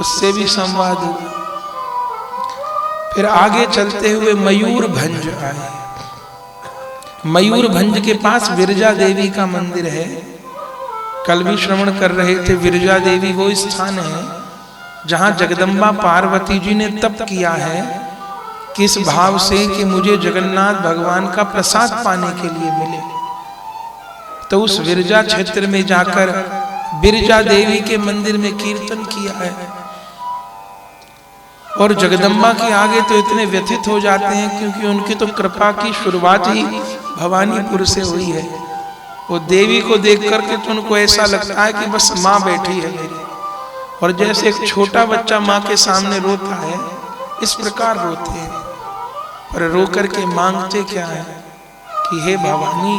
उससे भी संवाद हुआ। फिर आगे चलते हुए मयूरभंज आए। मयूरभंज के पास विरजा देवी का मंदिर है। कल भी श्रवण कर रहे थे, विरजा देवी वो स्थान है जहां जगदम्बा पार्वती जी ने तप किया है, किस भाव से कि मुझे जगन्नाथ भगवान का प्रसाद पाने के लिए मिले। तो उस विरजा क्षेत्र में जाकर विरजा देवी के मंदिर में कीर्तन किया है। और जगदम्बा के आगे तो इतने व्यथित हो जाते हैं क्योंकि उनकी तो कृपा की शुरुआत ही भवानीपुर से हुई है। वो देवी को देख करके तो उनको ऐसा लगता है कि बस माँ बैठी है मेरी। और जैसे एक छोटा बच्चा माँ के सामने रोता है, इस प्रकार रोते हैं। पर रो करके मांगते क्या है कि हे भवानी,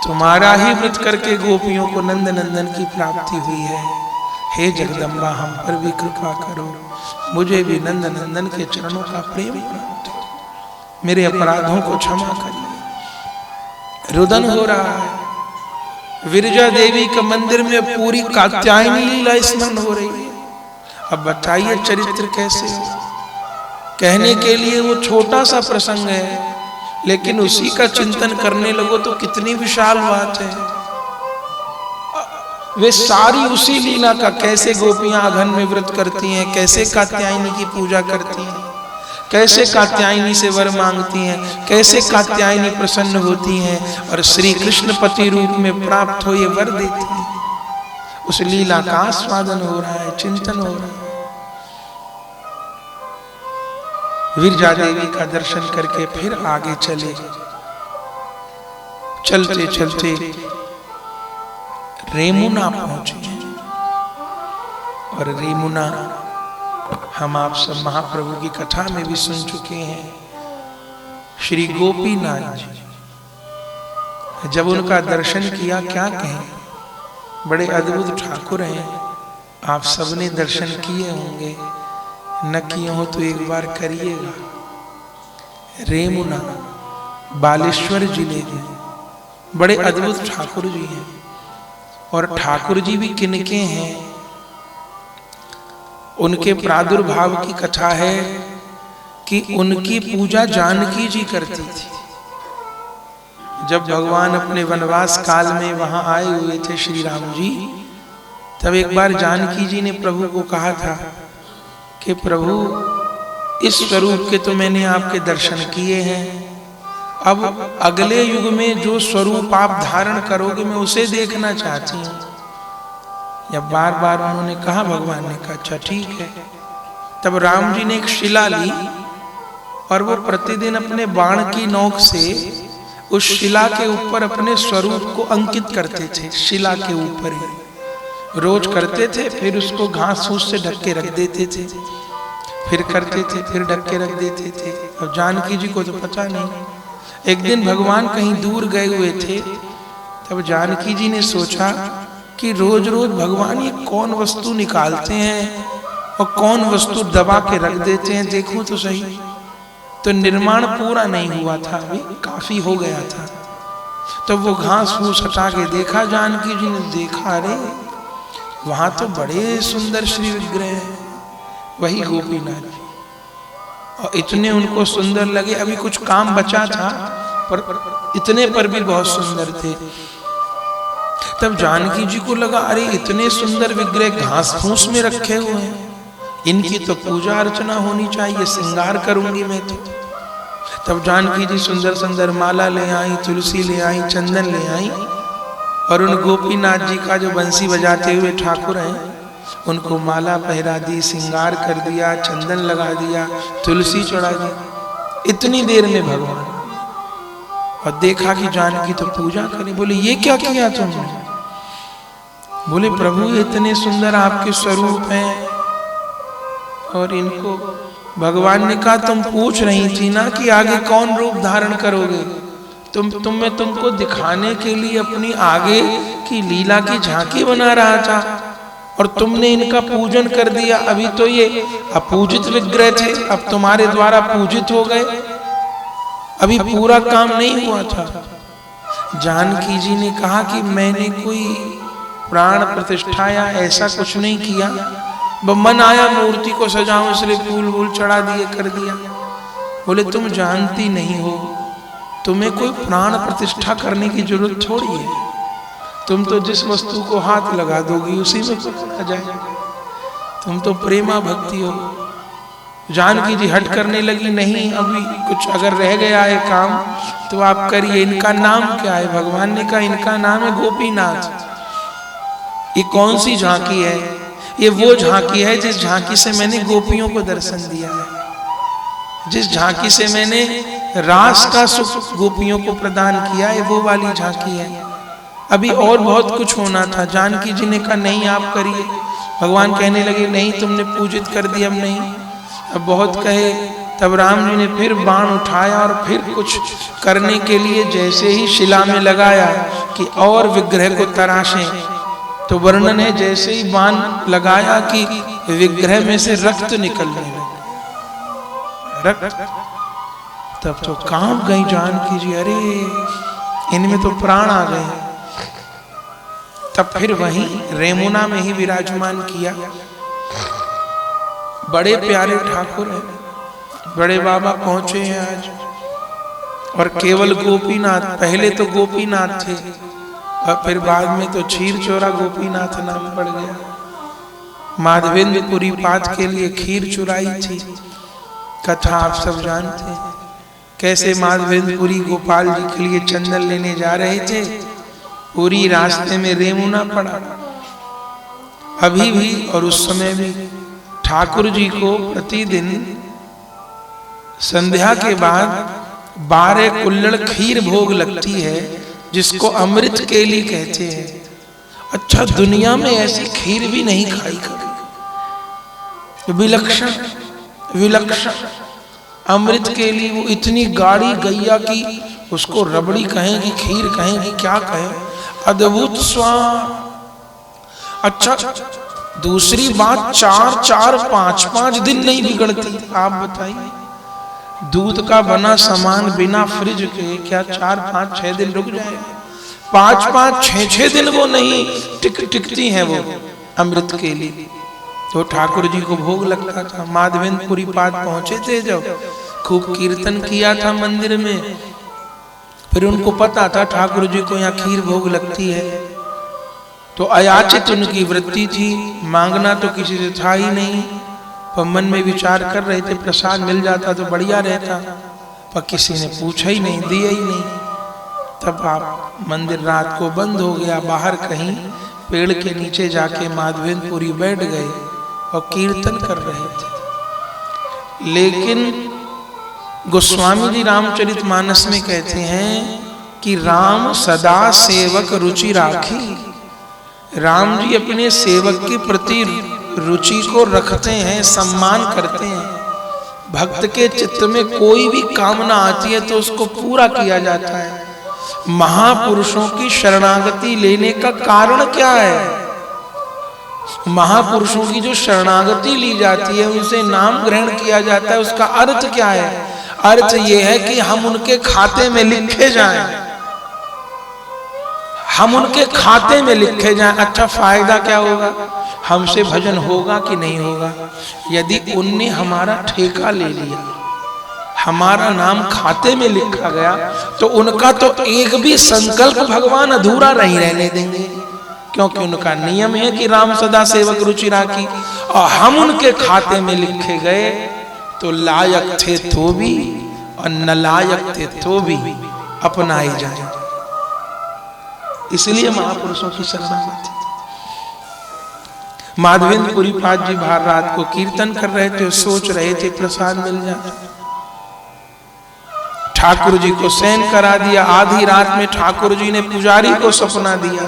तुम्हारा ही व्रत करके गोपियों को नंद नंदन की प्राप्ति हुई है। हे जगदम्बा, हम पर भी कृपा करो, मुझे भी नंद नंदन के चरणों का प्रेम प्राप्त हो, मेरे अपराधों को क्षमा करिए। रुदन हो रहा है। विरजा देवी के मंदिर में पूरी कात्यायनी लीला स्मरण हो रही है। अब बताइए चरित्र कैसे हो। कहने के लिए वो छोटा सा प्रसंग है, लेकिन उसी का चिंतन करने लगो तो कितनी विशाल बात है। वे सारी उसी लीला का, कैसे गोपियां अघन में व्रत करती हैं, कैसे कात्यायनी की पूजा करती हैं, कैसे कात्यायनी से वर मांगती हैं, कैसे कात्यायनी प्रसन्न होती हैं और श्री कृष्ण पति रूप में प्राप्त हो ये वर देती हैं। उस लीला का आस्वादन हो रहा है, चिंतन हो रहा है। विरजा देवी का दर्शन करके फिर आगे चले। चलते चलते रेमुना पहुंचे। और रेमुना हम आप सब महाप्रभु की कथा में भी सुन चुके हैं। श्री गोपीनाथ जी, जब उनका दर्शन किया, क्या कहें, बड़े अद्भुत ठाकुर हैं। आप सबने दर्शन किए होंगे, न किए हो तो एक बार करिएगा। रेमुना बालेश्वर जिले के बड़े अद्भुत ठाकुर जी हैं। और ठाकुर जी भी किनके हैं, उनके प्रादुर्भाव की कथा है कि उनकी पूजा जानकी जी करती थी। जब भगवान अपने वनवास काल में वहां आए हुए थे श्री राम जी, तब एक बार जानकी जी ने प्रभु को कहा था कि प्रभु, इस स्वरूप के तो मैंने आपके दर्शन किए हैं, अब अगले युग में जो स्वरूप आप धारण करोगे मैं उसे देखना चाहती हूँ। जब बार बार उन्होंने कहा, भगवान ने कहा अच्छा ठीक है। तब राम जी ने एक शिला ली और वो प्रतिदिन अपने बाण की नोक से उस शिला के ऊपर अपने स्वरूप को अंकित करते थे। शिला के ऊपर ही रोज करते थे, फिर उसको घास फूस से ढक के रख देते थे, फिर करते थे, फिर ढक के रख देते थे। अब जानकी जी को तो पता नहीं। एक दिन भगवान कहीं दूर गए हुए थे, तब जानकी जी ने सोचा कि रोज रोज भगवान ये कौन वस्तु निकालते हैं और कौन वस्तु दबा के रख देते हैं, देखूं तो सही। तो निर्माण पूरा नहीं हुआ था, अभी काफी हो गया था। तो वो घास फूस हटा के देखा, जानकी जी ने देखा, अरे वहां तो बड़े सुंदर श्री विग्रह हैं, वही गोपीनाथ जी। और इतने उनको सुंदर लगे, अभी कुछ काम बचा था पर इतने पर भी बहुत सुंदर थे। तब जानकी जी को लगा, अरे इतने सुंदर विग्रह घास फूस में रखे हुए हैं, इनकी तो पूजा अर्चना होनी चाहिए, श्रृंगार करूंगी मैं तो। तब जानकी जी सुंदर सुंदर माला ले आई, तुलसी ले आई, चंदन ले आई और उन गोपीनाथ जी का जो बंसी बजाते हुए ठाकुर हैं उनको माला पहरा दी, श्रृंगार कर दिया, चंदन लगा दिया, तुलसी चढ़ा दी। इतनी देर में भगवान और देखा कि जानकी तो पूजा करे। बोले ये क्या किया तुमने? बोले प्रभु इतने सुंदर आपके स्वरूप हैं और इनको भगवान ने कहा तुम पूछ रही थी ना कि आगे कौन रूप धारण करोगे, मैं तुमको दिखाने के लिए अपनी आगे की लीला की झांकी बना रहा था और तुमने इनका पूजन कर दिया। अभी तो ये अपूजित विग्रह थे, अब तुम्हारे द्वारा पूजित हो गए, अभी पूरा काम नहीं हुआ था। जानकी जी ने कहा कि मैंने कोई प्राण प्रतिष्ठा या ऐसा कुछ नहीं किया, मन आया मूर्ति को सजाऊं इसलिए फूल वूल चढ़ा दिए, कर दिया। बोले तुम जानती नहीं हो, तुम्हें कोई प्राण प्रतिष्ठा करने की जरूरत थोड़ी है, तुम तो जिस वस्तु को हाथ लगा दोगी उसी में कुछ आ जाए, तुम तो प्रेमा भक्ति हो। जानकी जी हट करने लगी, नहीं अभी कुछ अगर रह गया है काम तो आप करिए। इनका नाम क्या है? भगवान ने कहा इनका नाम है गोपीनाथ। ये कौन सी झांकी है? ये वो झांकी है जिस झांकी से मैंने गोपियों को दर्शन दिया है, जिस झांकी से मैंने रास का सुख गोपियों को प्रदान किया है, वो वाली झांकी है। अभी और बहुत कुछ होना था। जानकी जी ने कहा नहीं आप करिए। भगवान कहने लगे नहीं तुमने पूजित कर दिया, अब नहीं। अब बहुत कहे तब राम जी ने फिर बाण उठाया और फिर कुछ करने के लिए जैसे ही शिला में लगाया कि और विग्रह को तराशें, तो वर्णन है जैसे ही बाण लगाया कि विग्रह में से रक्त निकलने लगा, रक्त। तब तो कांप गई जानकी जी, अरे इनमें तो प्राण आ गए। तब फिर वहीं रेमुना में ही विराजमान किया। बड़े प्यारे ठाकुर हैं, बड़े बाबा पहुंचे हैं आज। और केवल गोपीनाथ, पहले तो गोपीनाथ थे और फिर बाद में तो क्षीर चोरा गोपीनाथ नाम पड़ गया। माधवेंद्रपुरी पाठ के लिए खीर चुराई थी, कथा आप सब जानते हैं। कैसे माधवेंद्रपुरी गोपाल जी के लिए चंदन लेने जा रहे थे, पूरी रास्ते में रेमुना पड़ा। अभी भी और उस समय भी ठाकुर जी को प्रतिदिन संध्या के बाद 12 कुल्हड़ खीर भोग लगती है, जिसको अमृत केली कहते हैं। अच्छा, दुनिया में ऐसी खीर भी नहीं खाई कभी। विलक्षण विलक्षण अमृत केली, वो इतनी गाढ़ी गैया की, उसको रबड़ी कहेंगी, खीर कहेंगी, क्या कहें, अद्भुत स्वाद। अच्छा, दूसरी बात 4-4, 5-5 दिन नहीं बिगड़ती। आप बताइए, दूध का बना सामान बिना फ्रिज के क्या 4-5-6 दिन रुक जाएगा? 5-5, 6-6 दिन वो नहीं टिकती हैं वो अमृत के लिए। तो ठाकुर जी को भोग लगता था। माधवेंद्रपुरी पाठ पहुंचे थे जब, खूब कीर्तन किया था मंदिर में। फिर उनको पता था ठाकुर जी को यहाँ खीर भोग लगती है, तो अयाचित उनकी वृत्ति थी, मांगना तो किसी से था ही नहीं। पर मन में विचार कर रहे थे प्रसाद मिल जाता तो बढ़िया रहता, पर किसी ने पूछा ही नहीं, दिया ही नहीं। तब आप मंदिर रात को बंद हो गया, बाहर कहीं पेड़ के नीचे जाके माधवेंद्रपुरी बैठ गए और कीर्तन कर रहे थे। लेकिन गोस्वामी जी रामचरितमानस में कहते हैं कि राम सदा सेवक रुचि राखी। राम जी अपने सेवक के प्रति रुचि को रखते हैं, सम्मान करते हैं। भक्त के चित्त में कोई भी कामना आती है तो उसको पूरा किया जाता है। महापुरुषों की शरणागति लेने का कारण क्या है? महापुरुषों की जो शरणागति ली जाती है, उनसे नाम ग्रहण किया जाता है, उसका अर्थ क्या है? अर्थ यह है कि हम उनके खाते में लिखे जाएं, हम उनके खाते में लिखे जाएं। अच्छा, फायदा क्या होगा? हमसे भजन होगा कि नहीं होगा? यदि उनने हमारा ठेका ले लिया, हमारा नाम खाते में लिखा गया, तो उनका तो एक भी संकल्प भगवान अधूरा नहीं रहने देंगे, क्योंकि उनका नियम है कि राम सदा सेवक रुचि राखी। और हम उनके खाते में लिखे गए तो लायक थे तो भी और नालायक थे तो भी अपनाए जाए। इसलिए महापुरुषों की शरणागति। माधवेंद्रपुरी पाद जी बाहर रात को कीर्तन कर रहे थे, सोच रहे थे प्रसाद मिल जाए। ठाकुर जी को शयन करा दिया। आधी रात में ठाकुर जी ने पुजारी को सपना दिया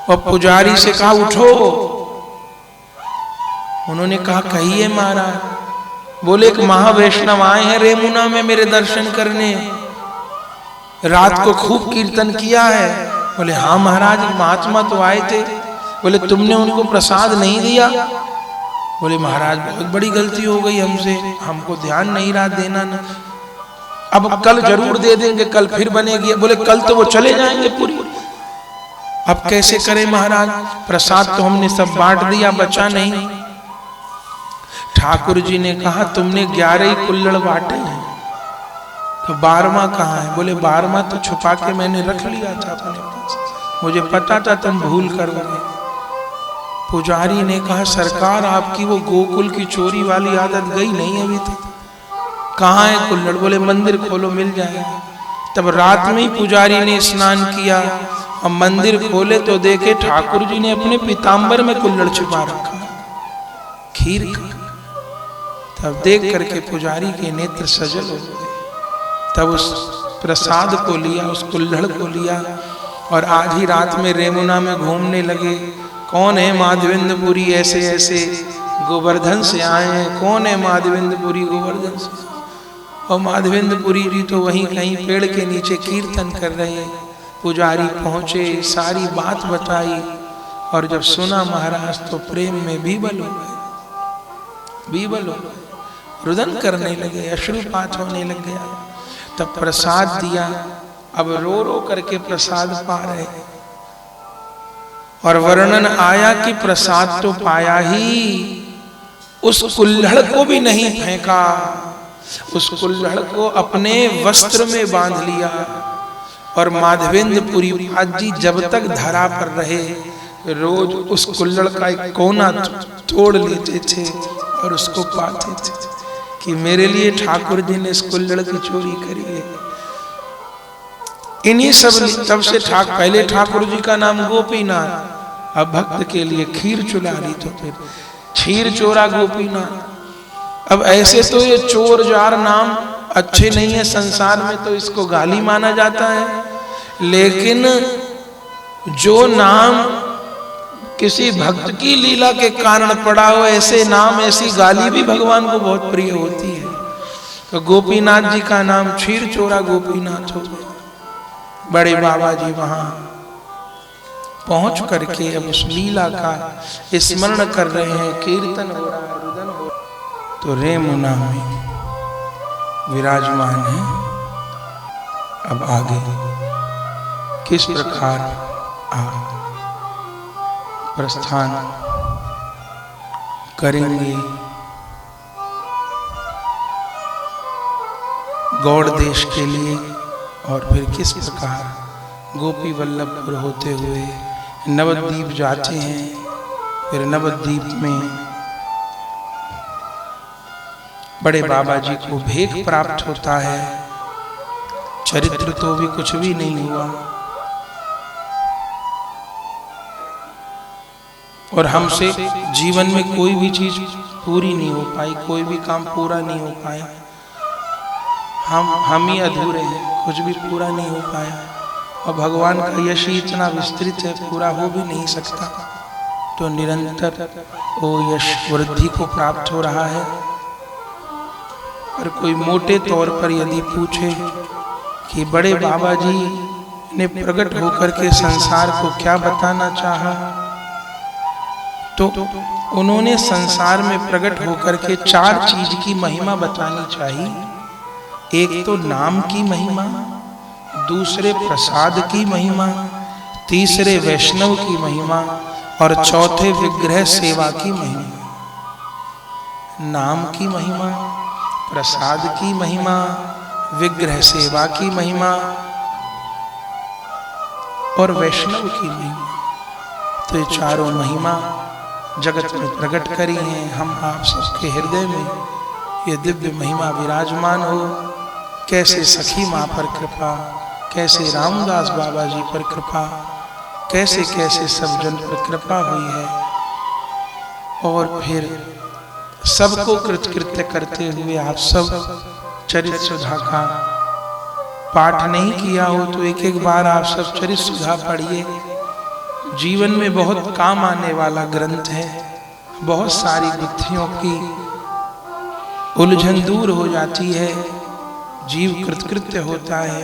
और पुजारी से कहा उठो, उन्होंने कहा कहिए महाराज। बोले एक महावैष्णव आए हैं रेमुना में मेरे दर्शन करने, रात को खूब कीर्तन किया है। बोले हाँ महाराज, महात्मा तो आए थे। बोले तुमने उनको प्रसाद नहीं दिया? बोले महाराज बहुत बड़ी गलती हो गई हमसे, हमको ध्यान नहीं रहा देना ना। अब कल जरूर दे देंगे, कल फिर बनेगी। बोले कल तो वो चले जाएंगे पूरी, अब कैसे करें महाराज? प्रसाद तो हमने सब बांट दिया, बचा नहीं। ठाकुर जी ने कहा तुमने 11 ही कुल्हड़ बांटे हैं, तो 12वां कहाँ है? बोले 12वां तो छुपा के मैंने रख लिया था अपने पास, मुझे पता था तुम भूल करोगे। पुजारी ने कहा सरकार आपकी वो गोकुल की चोरी वाली आदत गई नहीं अभी तक, कहाँ है कुल्हड़? बोले मंदिर खोलो मिल जाएगा। तब रात में ही पुजारी ने स्नान किया और मंदिर खोले तो देखे ठाकुर जी ने अपने पीताम्बर में कुल्हड़ छुपा रखा खीर का। तब देख करके पुजारी के नेत्र सजल हो गए। तब उस प्रसाद को लिया, उस कुल्हड़ को लिया और आधी रात में रेमुना में घूमने लगे। कौन है माधवेंद्रपुरी ऐसे ऐसे गोवर्धन से आए हैं, कौन है माधवेंद्रपुरी गोवर्धन से? और माधवेंद्रपुरी जी तो वहीं कहीं पेड़ के नीचे कीर्तन कर रहे हैं। पुजारी पहुंचे, सारी बात बताई और जब सुना महाराज तो प्रेम में बीबल हो गए, बीबल हो गए, रुदन करने लगे, अश्रुपात होने लग गया। तब प्रसाद दिया, अब रो रो करके प्रसाद पा रहे और वर्णन आया कि प्रसाद तो पाया ही, उस कुल्हड़ को भी नहीं फेंका, उस कुल्हड़ को अपने वस्त्र में बांध लिया। और माधवेंद्रपुरी जी जब तक धरा पर रहे रोज उस कुल्हड़ का एक कोना तोड़ लेते थे और उसको पाते थे कि मेरे लिए ठाकुर जी ने इस कुल्हड़ की चोरी करी है। इन्हीं सब तब से पहले ठाकुर जी का नाम गोपीनाथ, अब भक्त के लिए खीर चुरारी तो फिर खीर चोरा गोपीनाथ। अब ऐसे तो ये चोर जार नाम अच्छे नहीं है संसार में, तो इसको गाली माना जाता है, लेकिन जो नाम किसी भक्त की लीला के कारण पड़ा हो, ऐसे नाम ऐसी गाली भी भगवान को बहुत प्रिय होती है। तो गोपीनाथ जी का नाम क्षीर चोरा गोपीनाथ हो गया। बड़े बाबा जी वहां पहुंच करके अब उस लीला का स्मरण कर रहे हैं, कीर्तन हो रहा है, रुदन हो रहा है। तो रेमुना में विराजमान है। अब आगे किस प्रकार आप प्रस्थान करेंगे गौड़ देश के लिए, और फिर किस प्रकार गोपी वल्लभपुर होते हुए नवद्वीप जाते हैं, फिर नवद्वीप में बड़े बाबा जी को भेंट प्राप्त होता है। चरित्र तो भी कुछ भी नहीं हुआ और हमसे जीवन में कोई भी चीज पूरी नहीं हो पाई, कोई भी काम पूरा नहीं हो पाया। हम ही अधूरे हैं, कुछ भी पूरा नहीं हो पाया। और भगवान का यश ही इतना विस्तृत है, पूरा हो भी नहीं सकता। तो निरंतर वो यश वृद्धि को प्राप्त हो रहा है। और कोई मोटे तौर पर यदि पूछे कि बड़े बाबा जी ने प्रकट होकर के संसार को क्या बताना चाहा, तो उन्होंने संसार में प्रकट होकर के 4 चीज की महिमा बतानी चाहिए। एक तो नाम की महिमा, दूसरे प्रसाद की महिमा, तीसरे वैष्णव की महिमा और चौथे विग्रह सेवा की महिमा। नाम की महिमा, प्रसाद की महिमा, विग्रह सेवा की महिमा और वैष्णव की महिमा। तो ये चारों महिमा जगत में प्रकट करी हैं। हम आप सबके हृदय में ये दिव्य महिमा विराजमान हो। कैसे सखी माँ पर कृपा, कैसे रामदास बाबा जी पर कृपा, कैसे कैसे सब जन पर कृपा हुई है। और फिर सबको कृतकृत्य करते हुए आप सब चरित्र सुधा का पाठ नहीं किया हो तो एक एक बार आप सब चरित्र सुधा पढ़िए। जीवन में बहुत काम आने वाला ग्रंथ है। बहुत सारी बुद्धियों की उलझन दूर हो जाती है, जीव कृतकृत्य होता है।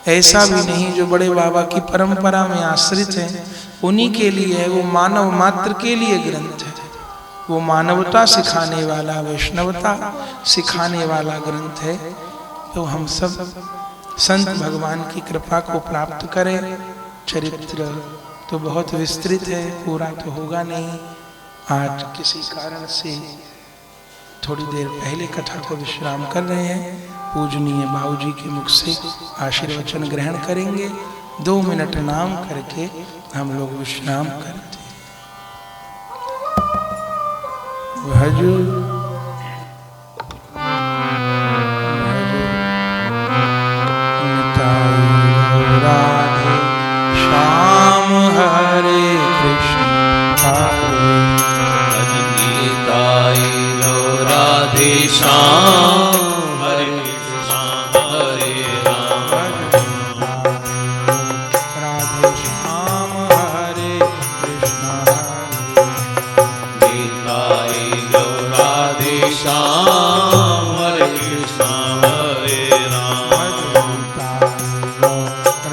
ऐसा भी नहीं, जो बड़े बाबा की परंपरा में आश्रित है उन्हीं के लिए है, वो मानव मात्र के लिए ग्रंथ है। वो मानवता सिखाने वाला, वैष्णवता सिखाने वाला ग्रंथ है। तो हम सब संत भगवान की कृपा को प्राप्त करें। चरित्र तो बहुत विस्तृत है, पूरा तो होगा नहीं। आज किसी कारण से थोड़ी देर पहले कथा को विश्राम कर रहे हैं। पूजनीय बाबूजी के मुख से आशीर्वचन ग्रहण करेंगे। 2 मिनट नाम करके हम लोग विश्राम करते हैं। भज राधे श्याम हरे कृष्ण हरे राधे श्याम हरे कृष्ण हरे राम राधे श्याम हरे कृष्ण गीताई गो राधे श्याम हरे कृष्ण हरे राम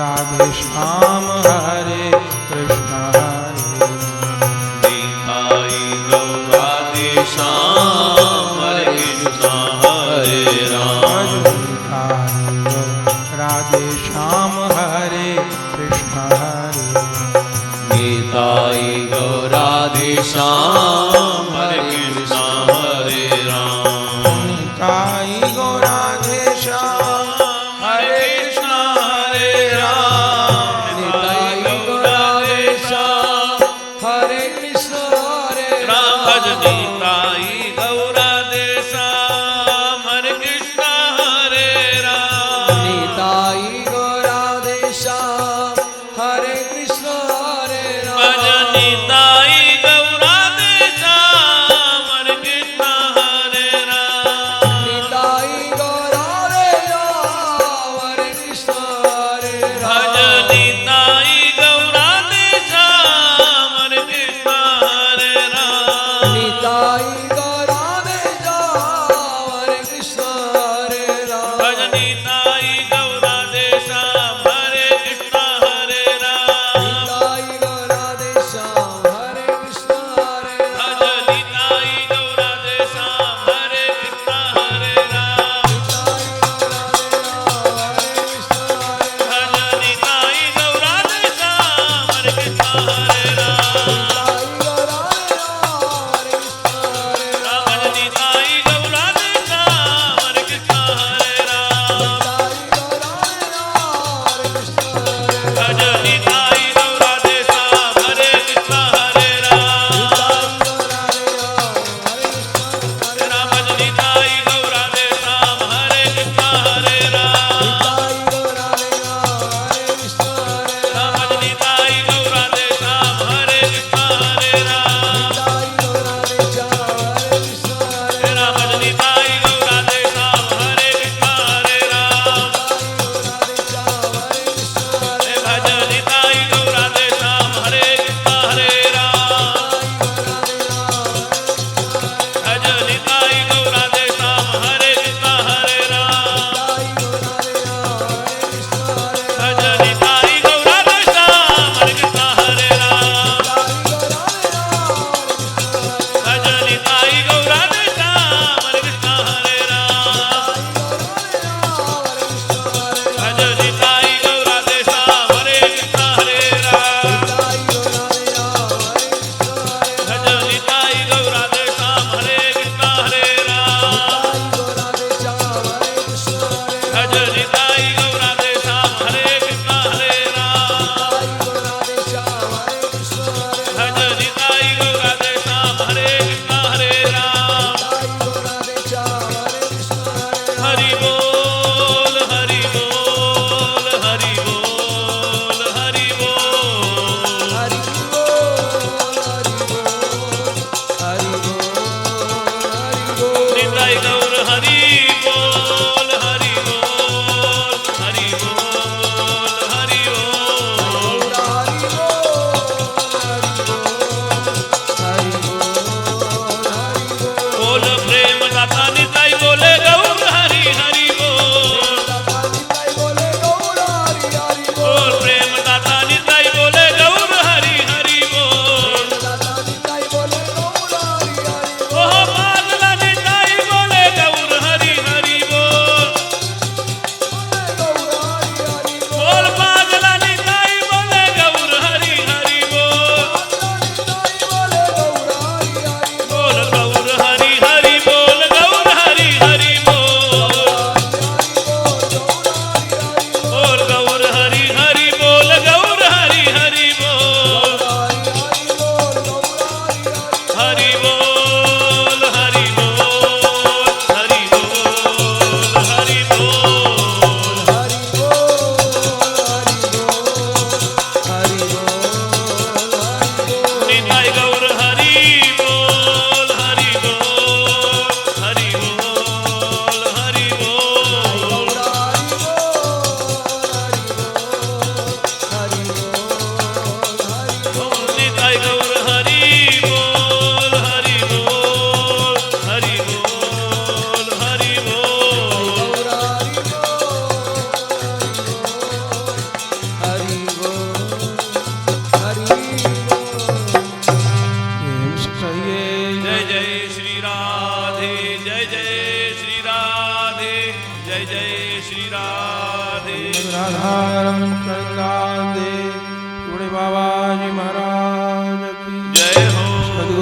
राधे श्याम हरे कृष्ण हरे गीताई गो राधे श्याम हरे कृष्ण हरे राम राधे श्याम हरे कृष्ण हरे गीताई गो राधे श्याम हरे कृष्ण हरे राम निताई गो राधे श्याम हरे कृष्ण हरे राम निताई गो राधे श्याम हरे कृष्ण हरे राम भज निताई गो राधे श्याम हरे कृष्ण हरे राम निताई गो राधे श्याम हरे कृष्ण हरे राम भज निताई गो राधे श्याम हरे कृष्ण हरे राम निताई गो राधे श्याम हरे कृष्ण हरे राम भज निताई गो राधे श्याम हरे कृष्ण हरे राम निताई गो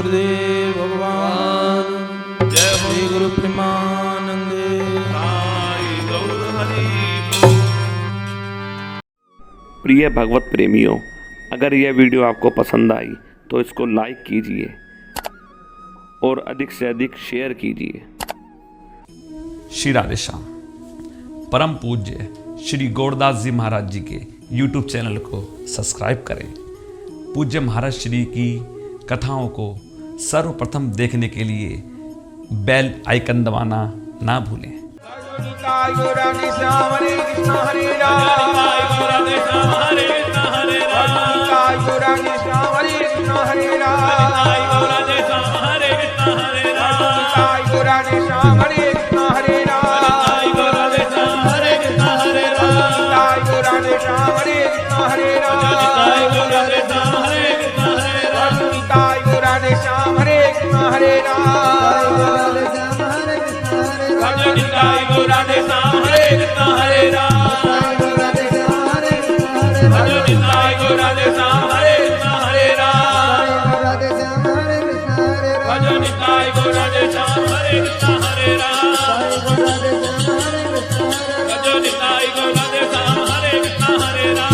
गुरुदेव भगवान जय हो श्री गुरु प्रेमानंद। साई गौर हरि। प्रिय भगवत प्रेमियों, अगर यह वीडियो आपको पसंद आई तो इसको लाइक कीजिए और अधिक से अधिक शेयर कीजिए। श्री राधे श्याम। परम पूज्य श्री गौरदास जी महाराज जी के YouTube चैनल को सब्सक्राइब करें। पूज्य महाराज श्री की कथाओं को सर्वप्रथम देखने के लिए बेल आइकन दबाना ना भूलें। जय राधे श्याम हरे कृष्ण हरे राम। जय राधे श्याम हरे कृष्ण हरे राम। जय राधे श्याम हरे कृष्ण हरे राम। जय राधे श्याम हरे कृष्ण हरे राम। जय राधे श्याम हरे कृष्ण हरे राम। जय राधे श्याम हरे कृष्ण हरे राम। जय राधे श्याम हरे कृष्ण हरे राम। जय राधे श्याम हरे कृष्ण हरे राम। जय राधे श्याम हरे कृष्ण हरे राम। भजन गाय राधे श्याम हरे कृष्ण हरे राम। भजन गाय राधे श्याम हरे कृष्ण हरे राम। भजन गाय राधे श्याम हरे कृष्ण हरे राम। भजन गाय राधे श्याम हरे कृष्ण हरे राम।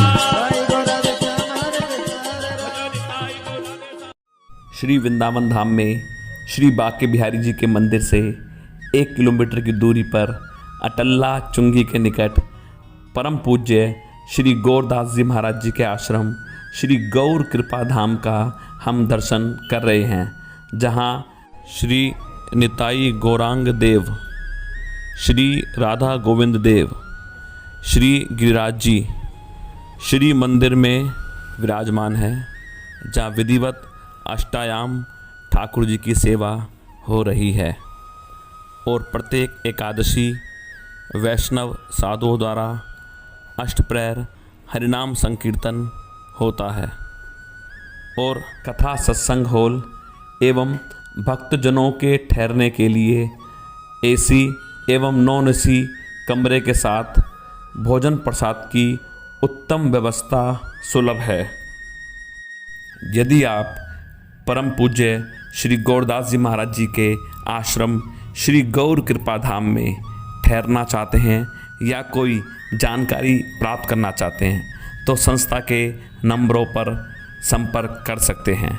श्री वृंदावन धाम में श्री बांके बिहारी जी के मंदिर से 1 किलोमीटर की दूरी पर अटल्ला चुंगी के निकट परम पूज्य श्री गौरदास जी महाराज जी के आश्रम श्री गौर कृपा धाम का हम दर्शन कर रहे हैं, जहां श्री निताई गौरांग देव, श्री राधा गोविंद देव, श्री गिरिराज जी श्री मंदिर में विराजमान है, जहाँ विधिवत अष्टायाम ठाकुर जी की सेवा हो रही है और प्रत्येक एकादशी वैष्णव साधुओं द्वारा अष्टप्रहर हरिनाम संकीर्तन होता है और कथा सत्संग हॉल एवं भक्तजनों के ठहरने के लिए एसी एवं नॉन एसी कमरे के साथ भोजन प्रसाद की उत्तम व्यवस्था सुलभ है। यदि आप परम पूज्य श्री गौरदास जी महाराज जी के आश्रम श्री गौर कृपा धाम में ठहरना चाहते हैं या कोई जानकारी प्राप्त करना चाहते हैं तो संस्था के नंबरों पर संपर्क कर सकते हैं।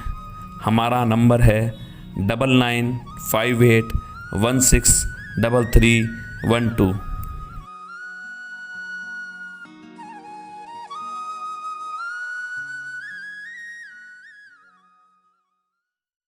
हमारा नंबर है 9958163312।